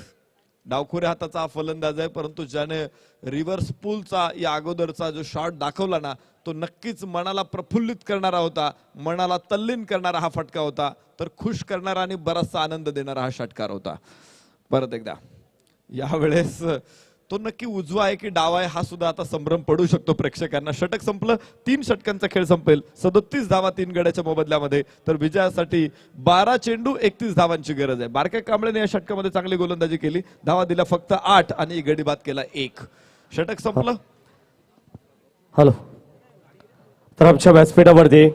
डावखुऱ्या हाताचा हा फलंदाज आहे, परंतु ज्याने रिव्हर्स पूलचा या अगोदरचा जो शॉट दाखवला ना तो नक्कीच मनाला प्रफुल्लित करणारा होता, मनाला तल्लीन करणारा हा फटका होता, तर खुश करणारा आणि बराचसा आनंद देणारा हा षटकार होता. परत एकदा यावेळेस तो नक्की उजवा आहे की डावा आहे हा सुद्धा आता संभ्रम पडू शकतो प्रेक्षकांना. षटक संपलं, 3 षटकांचा खेळ संपेल. 37 धावा 3 गड्याच्या मोबदल्यामध्ये. तर विजयासाठी 12 चेंडू 31 धावांची गरज आहे. बारक्या कांबळेने या षटकामध्ये चांगली गोलंदाजी केली. धावा दिल्या फक्त 8 आणि गडी बाद केला 1. षटक संपलं. हॅलो, तर आमच्या व्यासपीठावरती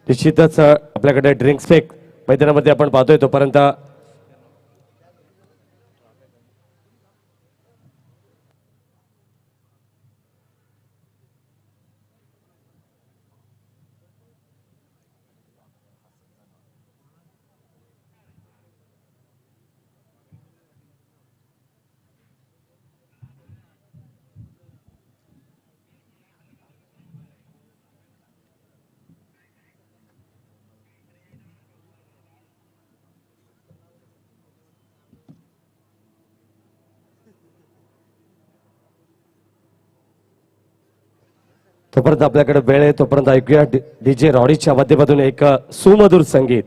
निश्चितच आपल्याकडे ड्रिंक्स फेक मैदानामध्ये आपण पाहतोय. तोपर्यंत तोपर्यंत आपल्याकडे वेळ आहे, तोपर्यंत ऐकूया डीजे रॉडीच्या माध्यमातून एक सुमधुर संगीत.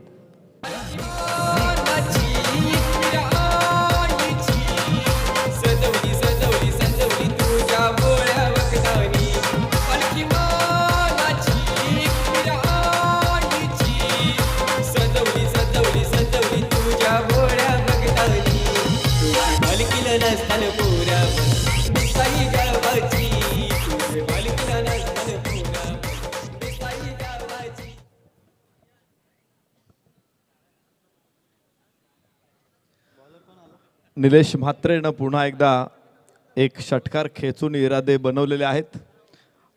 निलेश म्हात्रेनं पुन्हा एकदा एक षटकार खेचून इरादे बनवलेले आहेत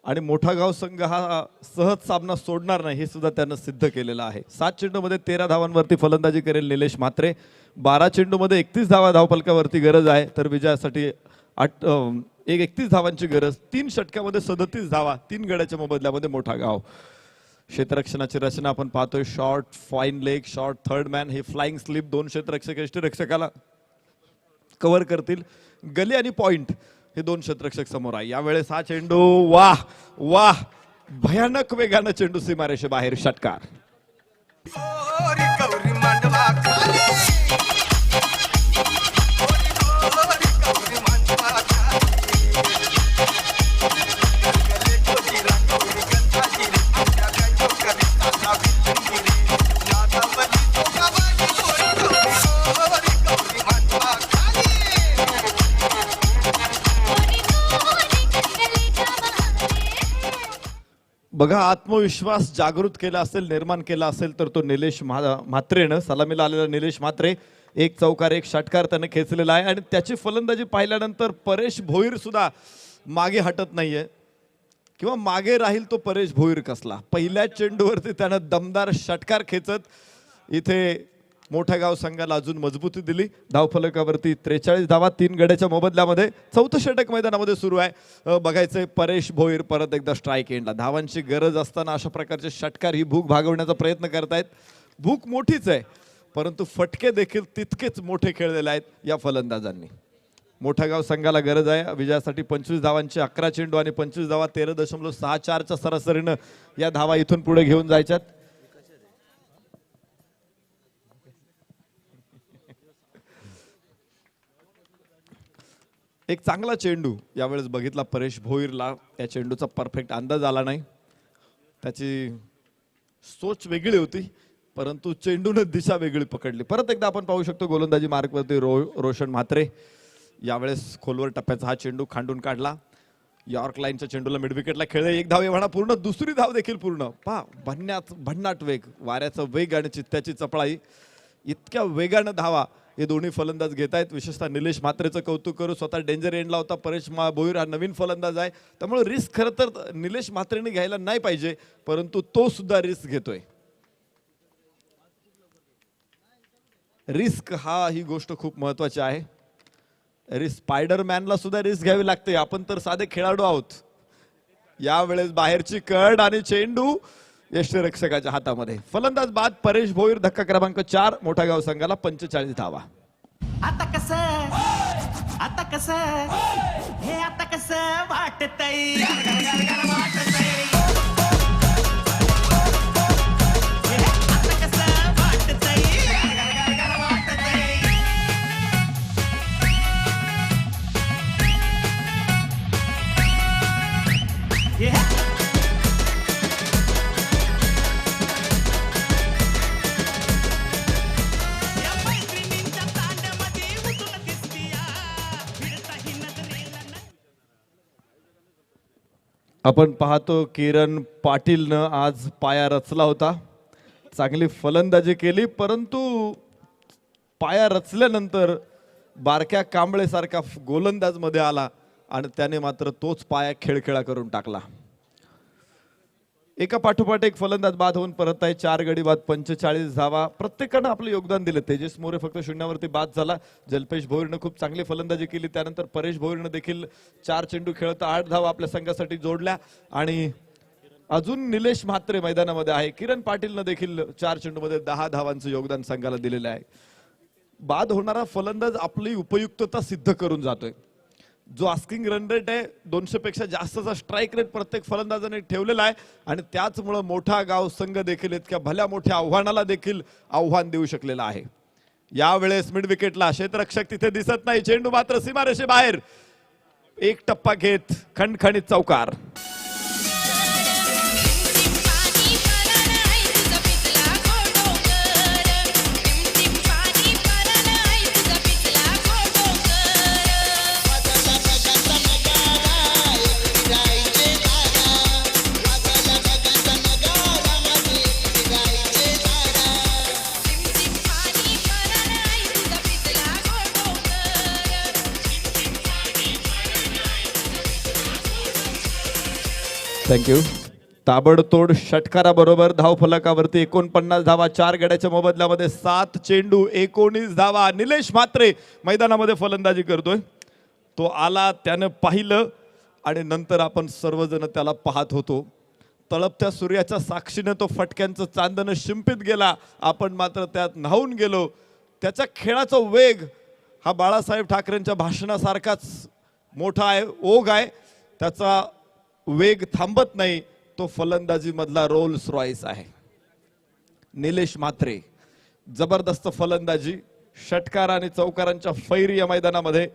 आणि मोठा गाव संघ हा सहज सामना सोडणार नाही हे सुद्धा त्यानं सिद्ध केलेलं आहे. 7 चेंडूमध्ये 13 धावांवरती फलंदाजी करेल निलेश म्हात्रे. 12 चेंडूमध्ये 31 धावा धावफलकावरती गरज आहे. तर विजयासाठी 31 धावांची गरज. 3 षटकामध्ये 37 धावा 3 गड्याच्या मोबदल्यामध्ये मोठा गाव. क्षेत्ररक्षणाची रचना आपण पाहतोय. Short, fine leg, short third man, हे फ्लाइंग स्लिप, 2 क्षेत्ररक्षक यष्टिरक्षकाला कव्हर करतील. गली आणि पॉइंट हे 2 क्षेत्ररक्षक समोर आहे. यावेळेस हा चेंडू वाह वाह भयानक वेगानं चेंडू सीमारेषे बाहेर, षटकार. बघा, आत्मविश्वास जागृत केला असेल, निर्माण केला असेल तर तो निलेश म्हात्रेनं. सलामीला आलेला निलेश म्हात्रे एक चौकार एक षटकार त्याने खेचलेला आहे आणि त्याची फलंदाजी पाहिल्यानंतर परेश भोईर सुद्धा मागे हटत नाहीये किंवा मागे राहील तो परेश भोईर कसला. पहिल्या चेंडूवरती त्यानं दमदार षटकार खेचत इथे मोठ्या गाव संघाला अजून मजबूती दिली. धावफलकावरती 43 धावा 3 गड्याच्या मोबदल्यामध्ये. चौथं षटक मैदानामध्ये सुरू आहे. बघायचंय परेश भोईर परत एकदा स्ट्राईक एंडला. धावांची गरज असताना अशा प्रकारचे षटकार ही भूक भागवण्याचा प्रयत्न करतायत. भूक मोठीच आहे परंतु फटके देखील तितकेच मोठे खेळलेले आहेत या फलंदाजांनी. मोठ्या गाव संघाला गरज आहे विजयासाठी 25 धावांचे 11 चेंडू आणि 25 धावा 13.64च्या सरासरीनं या धावा इथून पुढे घेऊन जायच्यात. एक चांगला चेंडू यावेळेस बघितला परेश भोईरला. त्या चेंडूचा परफेक्ट अंदाज आला नाही. त्याची सोच वेगळी होती परंतु चेंडूने दिशा वेगळी पकडली. परत एकदा आपण पाहू शकतो गोलंदाजी मार्कवरती रोशन म्हात्रे. यावेळेस खोलवर टप्प्याचा हा चेंडू खांडून काढला. यॉर्क लाईनच्या चेंडूला मिड विकेटला खेळले. एक धाव एव्हाना पूर्ण. दुसरी धाव देखील पूर्ण. पहा भन्नाट वेग, वाऱ्याचा वेग आणि चित्त्याची चपळाई. इतक्या वेगानं धावा हे दोन्ही फलंदाज घेत आहेत. विशेषतः निलेश म्हात्रेचं कौतुक करू. स्वतः डेंजर एंडला होता. परेश भोईर हा नवीन फलंदाज आहे त्यामुळे रिस्क खरं तर निलेश म्हात्रेने घ्यायला नाही पाहिजे परंतु तो सुद्धा रिस्क घेतोय. रिस्क ही गोष्ट खूप महत्वाची आहे. स्पायडरमॅनला सुद्धा रिस्क घ्यावी लागते. आपण तर साधे खेळाडू आहोत. यावेळेस बाहेरची कड आणि चेंडू यष्टिरक्षकाच्या हातामध्ये. फलंदाज बाद परेश भोईर. धक्का क्रमांक 4. मोठा गाव संघाला 45 धावा. आता कस वाटतंय आपण पाहतो किरण पाटीलनं आज पाया रचला होता. चांगली फलंदाजी केली परंतु पाया रचल्यानंतर बारक्या कांबळेसारखा गोलंदाज मध्ये आला आणि त्याने मात्र तोच पाया खेळखेळा करून टाकला. एका पाठोपाठ एक फलंदाज बाद होऊन परत आहे. 4 गडी बाद 45 धावा. प्रत्येकानं आपलं योगदान दिलं. तेजस मोरे फक्त शून्यावरती बाद झाला. जल्पेश भोईरनं खूप चांगली फलंदाजी केली. त्यानंतर परेश भोईरनं देखील 4 चेंडू खेळत 8 धावा आपल्या संघासाठी जोडल्या आणि अजून निलेश म्हात्रे मैदानामध्ये आहे. किरण पाटीलनं देखील 4 चेंडूमध्ये 10 धावांचं योगदान संघाला दिलेलं आहे. बाद होणारा फलंदाज आपली उपयुक्तता सिद्ध करून जातोय. जो आस्किंग रन रेट आहे 200 पेक्षा जास्तचा स्ट्राईक रेट प्रत्येक फलंदाजाने ठेवलेला आहे आणि त्याचमुळे मोठा गाव संघ देखील इतक्या भल्या मोठ्या आव्हानाला देखील आव्हान देऊ शकलेला आहे. यावेळेस मिड विकेटला क्षेत्ररक्षक तिथे दिसत नाही. चेंडू मात्र सीमारेषे बाहेर. एक टप्पा घेत खणखणीत चौकार. थँक्यू. ताबडतोड षटकाराबरोबर धावफलकावरती 49 धावा 4 गड्याच्या मोबदल्यामध्ये 7 चेंडू 19 धावा. निलेश म्हात्रे मैदानामध्ये फलंदाजी करतोय. तो आला, त्यानं पाहिलं आणि नंतर आपण सर्वजण त्याला पाहत होतो. तळपत्या सूर्याच्या साक्षीने तो फटक्यांचं चांदणं शिंपित गेला. आपण मात्र त्यात न्हावून गेलो. त्याच्या खेळाचा वेग हा बाळासाहेब ठाकरेंच्या भाषणासारखाच मोठा आहे, ओघ आहे. त्याचा वेग थांबत नाही. तो फलंदाजी मधला रोल्स रॉयस आहे. निलेश म्हात्रे जबरदस्त फलंदाजी. षटकार आणि चौकारांच्या फैरी या मैदानामध्ये.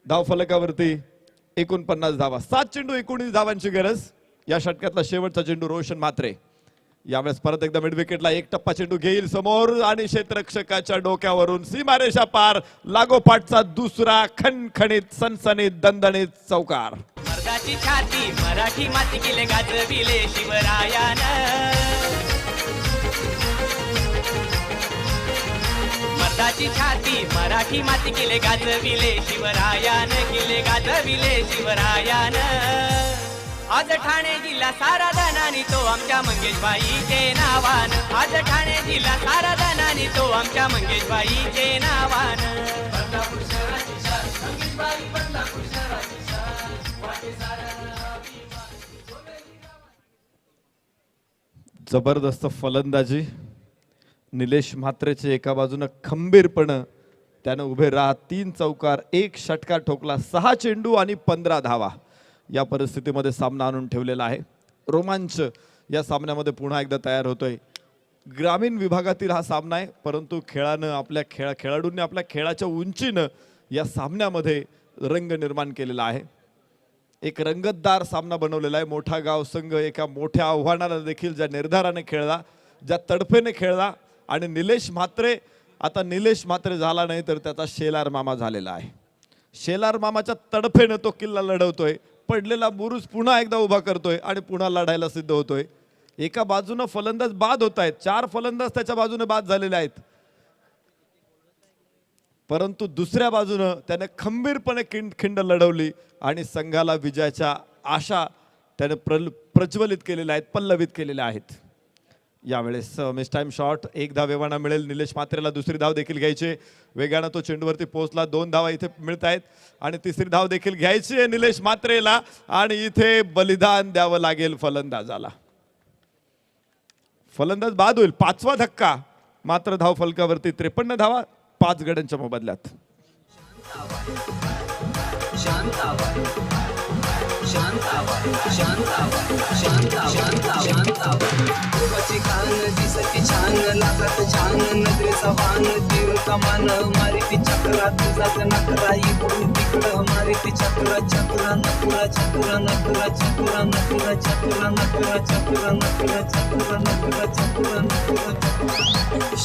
धावफलकावरती 49 धावा. 7 चेंडू 19 धावांची गरज. या षटकातला शेवटचा चेंडू रोशन म्हात्रे. यावेळेस परत एकदा मिड विकेटला एक टप्पा चेंडू घेईल समोर आणि क्षेत्ररक्षकाच्या डोक्यावरून सीमारेषा पार. लागोपाठचा दुसरा खणखणीत सनसनीत दणदणीत चौकार. मर्दाची छाती मराठी माती केले गाजविले शिवरायानं. मर्दाची पुरुषाची छाती मराठी माती केले गाजविले शिवरायान केले गाजविले शिवरायान आज ठाणे जिल्हा सारा धनानी तो आमच्या मंगेशबाईचे नावान आज ठाणे जिल्हा सारा धनानी तो आमच्या मंगेशबाईचे नावान जबरदस्त फलंदाजी निलेश म्हात्रेचे एका बाजूनं खंबीरपणे त्यानं उभे राहत 3 चौकार 1 षटकार ठोकला 6 चेंडू आणि 15 धावा या परिस्थितीमध्ये सामना आणून ठेवलेला आहे. रोमांच या सामन्यामध्ये पुन्हा एकदा तयार होतोय. ग्रामीण विभागातील हा सामना आहे परंतु खेळाडूंनी आपल्या खेळाच्या उंचीनं या सामन्यामध्ये रंग निर्माण केलेला आहे. एक रंगतदार सामना बनवलेला आहे. मोठा गाव संघ एका मोठ्या आव्हानाला देखील ज्या निर्धाराने खेळला ज्या तडफेने खेळला आणि निलेश म्हात्रे झाला नाही तर त्याचा शेलार मामा झालेला आहे. शेलार मामाच्या तडफेने तो किल्ला लढवतोय. पडलेला बुरुज पुन्हा एकदा उभा करतोय आणि पुन्हा लढायला सिद्ध होतोय. एका बाजूने फलंदाज बाद होत आहेत 4 फलंदाज त्याच्या बाजूने बाद झालेले आहेत परंतु दुसऱ्या बाजूने त्याने खंबीरपणे खिंड लढवली आणि संघाला विजयाच्या आशा त्याने प्रज्वलित केलेल्या आहेत पल्लवित केलेल्या आहेत. यावेळेस मिस टाइम शॉट 1 धाव वेगानं मिळेल. निलेश म्हात्रेला दुसरी धाव देखील घ्यायची. वेगानं तो चेंडूवरती पोहोचला 2 धावा इथे मिळत आहेत आणि तिसरी धाव देखील घ्यायची आहे निलेश म्हात्रेला आणि इथे बलिदान द्यावं लागेल फलंदाजाला. फलंदाज बाद होईल. 5वा धक्का मात्र धाव फलकावरती 53 धावा 5 गड्यांच्या मोबदल्यात. कान दिसती छान लागात छान नजरेचा वान तीर कमान मारी ती चक्रा तुझाच नकरा इकडून तिकडं मारी ती चक्रा चक्रा नकरा चक्रा नकरा चक्रा नकरा चक्रा नकरा चक्रा नकरा चक्रा नकरा चक्रा नकरा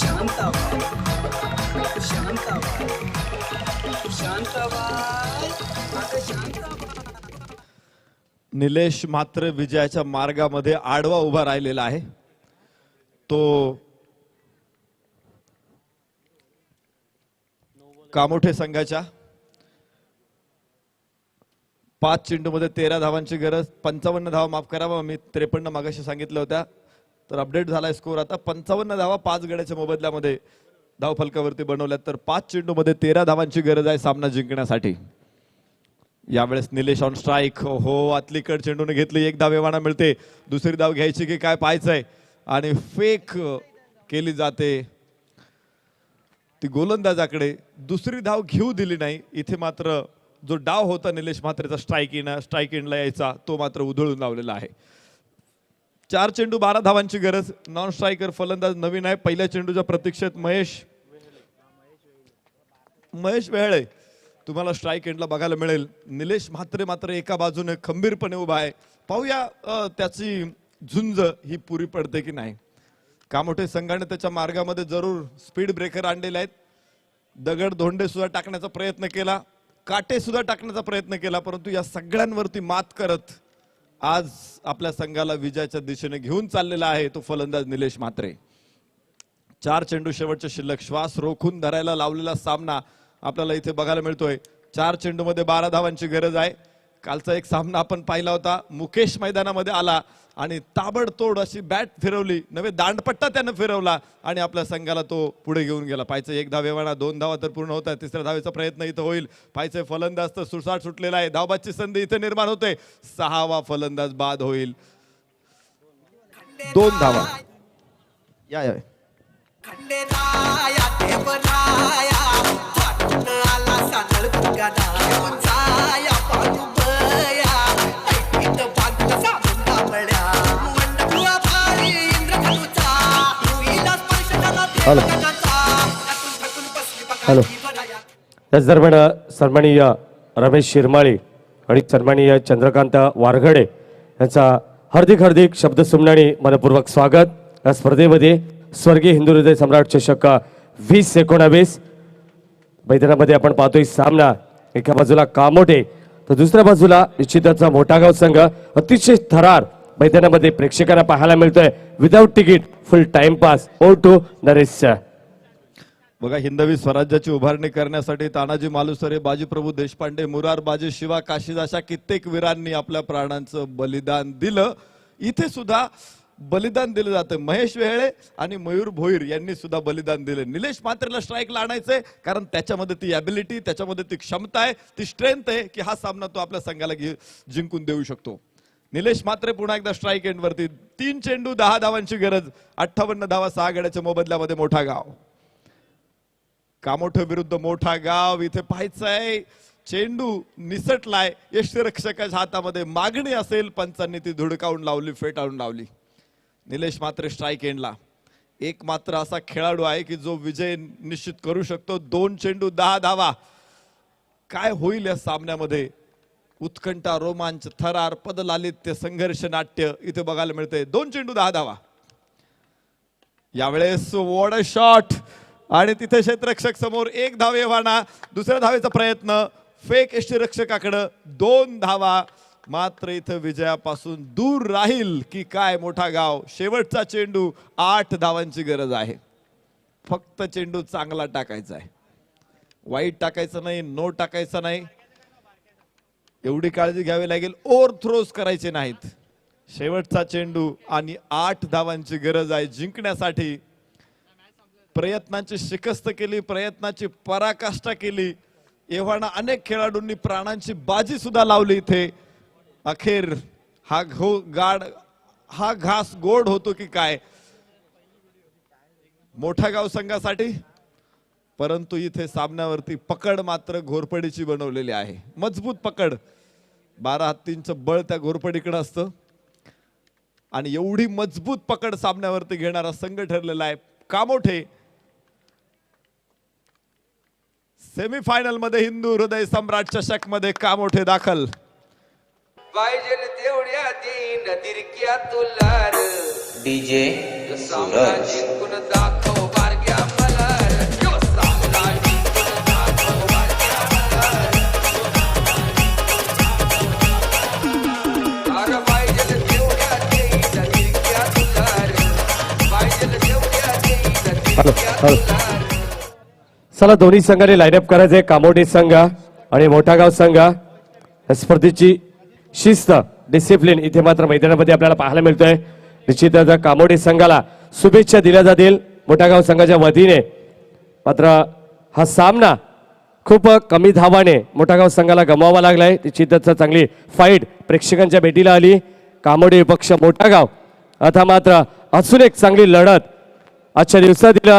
शांताबाई शांताबाई शांताबाई आता शांताबाई. निलेश मात्र विजयाच्या मार्गामध्ये आडवा उभा राहिलेला आहे. तो कामोठे संघाच्या 5 चेंडूमध्ये 13 धावांची गरज. 55 धावा माफ करावा मी 53 मागाशी सांगितलं होत्या तर अपडेट झालाय स्कोर आता. 55 धावा 5 गड्याच्या मोबदल्यामध्ये धाव फलकावरती बनवल्यात तर 5 चेंडूमध्ये 13 धावांची गरज आहे सामना जिंकण्यासाठी. यावेळेस निलेश ऑन स्ट्राईक. हो आतलीकड चेंडूने घेतली. 1 धाव वेगानं मिळते. दुसरी धाव घ्यायची की काय पाहायचंय आणि फेक केली जाते ती गोलंदाजाकडे. दुसरी धाव घेऊ दिली नाही. इथे मात्र जो डाव होता निलेश म्हात्रेचा स्ट्राईक इनला यायचा तो मात्र उधळून लावलेला आहे. 4 चेंडू 12 धावांची गरज. नॉन स्ट्रायकर फलंदाज नवीन आहे. पहिल्या चेंडूच्या प्रतीक्षेत महेश वेहळे तुम्हाला स्ट्राईक एंडला बघायला मिळेल. निलेश म्हात्रे मात्र एका बाजूने खंबीरपणे उभा आहे. पाहूया त्याची झुंज ही पुरी पडते की नाही. कामोठे संघाने त्याच्या मार्गामध्ये जरूर स्पीड ब्रेकर आणलेले आहेत. दगड धोंडे सुद्धा टाकण्याचा प्रयत्न केला. काटे सुद्धा टाकण्याचा प्रयत्न केला परंतु या सगळ्यांवरती मात करत आज आपल्या संघाला विजयाच्या दिशेने घेऊन चाललेला आहे तो फलंदाज निलेश म्हात्रे. 4 चेंडू शेवटचे शिल्लक. श्वास रोखून धरायला लावलेला सामना आपल्याला इथे बघायला मिळतोय. 4 चेंडूमध्ये 12 धावांची गरज आहे. कालचा एक सामना आपण पाहिला होता. मुकेश मैदानामध्ये आला आणि ताबडतोड अशी बॅट फिरवली नव्हे दांडपट्टा त्यानं फिरवला आणि आपल्या संघाला तो पुढे घेऊन गेला. पाहायचं 1 धाव वेवाना 2 धावा तर पूर्ण होत आहे. 3ऱ्या धावेचा प्रयत्न इथं होईल. पाहायचं फलंदाज तर सुसाट सुटलेला आहे. धावबादची संधी इथे निर्माण होते. 6वा फलंदाज बाद होईल. 2 धावा. या हॅलो. त्याच दरम्यान सन्माननीय रमेश शिरमाळे आणि सन्माननीय चंद्रकांत वारघडे यांचा हार्दिक शब्दसुमनाने मनपूर्वक स्वागत. या स्पर्धेमध्ये स्वर्गीय हिंदू हृदय सम्राट चषक 2019 मैदानामध्ये आपण पाहतोय सामना. एका बाजूला कामोठे तर दुसऱ्या बाजूला निश्चितच मोठागाव संघ. अतिशय थरार मैदानामध्ये प्रेक्षकांना पाहायला मिळतोय. Without ticket full timepass. ओ टू नरेश. बघा, हिंदवी स्वराज्याची उभारणी करण्यासाठी तानाजी मालुसरे, बाजीप्रभू देशपांडे, मुरारबाजी, शिवा काशीद अशा कित्येक वीरांनी आपल्या प्राणांचं बलिदान दिलं. इथे सुद्धा बलिदान दिलं जातं. महेश वेहळे आणि मयूर भोईर यांनी सुद्धा बलिदान दिलं. निलेश म्हात्रेला स्ट्राईकला आणायचंय, कारण त्याच्यामध्ये ती ॲबिलिटी, त्याच्यामध्ये ती क्षमता आहे, ती स्ट्रेंथ आहे की हा सामना तो आपल्या संघाला जिंकून देऊ शकतो. निलेश म्हात्रे पुन्हा एकदा स्ट्राईक एंडवरती. 3 चेंडू 10 धावांची गरज, 58 धावा 6 गड्याच्या मोबदल्यामध्ये मोठा गाव. कामोठे विरुद्ध मोठा गाव. इथे पाहायचंय चेंडू निसटलाय, यष्टीरक्षकाच्या हातामध्ये मागणी असेल, पंचांनी ती धुडकावून लावली, फेटाळून लावली. निलेश मात्र स्ट्राईक एंडला. एक मात्र असा खेळाडू आहे की जो विजय निश्चित करू शकतो. 2 चेंडू 10 धावा. काय होईल या सामन्यामध्ये? उत्कंठा, रोमांच, थरार, पदलालित्य, संघर्ष, नाट्य इथे बघायला मिळते. 2 चेंडू 10 धावा. यावेळेस वॉड अ शॉट आणि तिथे क्षेत्ररक्षक समोर 1 धाव एव्हाना. दुसऱ्या धावेचा प्रयत्न, फेक यष्टीरक्षकाकडे 2 धावा. मात्र इथं विजयापासून दूर राहील की काय मोठा गाव. शेवटचा चेंडू, 8 धावांची गरज आहे. फक्त चेंडू चांगला टाकायचा आहे, वाईट टाकायचं नाही, नो टाकायचं नाही. एवढी काळजी घ्यावी लागेल. ओव्हर थ्रोज करायचे नाहीत. शेवटचा चेंडू आणि 8 धावांची गरज आहे जिंकण्यासाठी. प्रयत्नांची शिकस्त केली, प्रयत्नाची पराकाष्ठा केली. एव्हाना अनेक खेळाडूंनी प्राणांची बाजी सुद्धा लावली इथे. अखेर हा घास गोड होतो की काय मोठा गाव संघासाठी. परंतु इथे सामन्यावरती पकड मात्र घोरपडीची बनवलेली आहे. मजबूत पकड. 12 हत्तींचं बळ त्या घोरपडीकडे असतं आणि एवढी मजबूत पकड सामन्यावरती घेणारा संघ ठरलेला आहे कामोठे. सेमीफायनल मध्ये हिंदू हृदय सम्राट चषक मध्ये कामोठे दाखल. पाहिजे तेवढ्या दिन दिरक्या तुलार डीजे सामना जिंकून दाखव बारक्या मलार. सामना जिंकून दाखव बारक्या मलार. अरे पाहिजे तेवढ्या दिन दिरक्या तुलार. पाहिजे तेवढ्या दिन दिरक्या तुलार. चला, दोन्ही संघाने लाईनअप करायचे. कामोठे संघ आणि मोठा गाव संघ. या स्पर्धेची शिस्त, डिसिप्लिन इथे मात्र मैदानामध्ये आपल्याला पाहायला मिळतोय. निश्चितच कामोठे संघाला शुभेच्छा दिल्या जातील मोठा गाव संघाच्या वतीने. मात्र हा सामना खूप कमी धावाने मोठा गाव संघाला गमवावा लागलाय. निश्चितच चांगली फाईट प्रेक्षकांच्या भेटीला आली. कामोठे विपक्ष मोठा गाव. आता मात्र अजून एक चांगली लढत आजच्या दिवसातील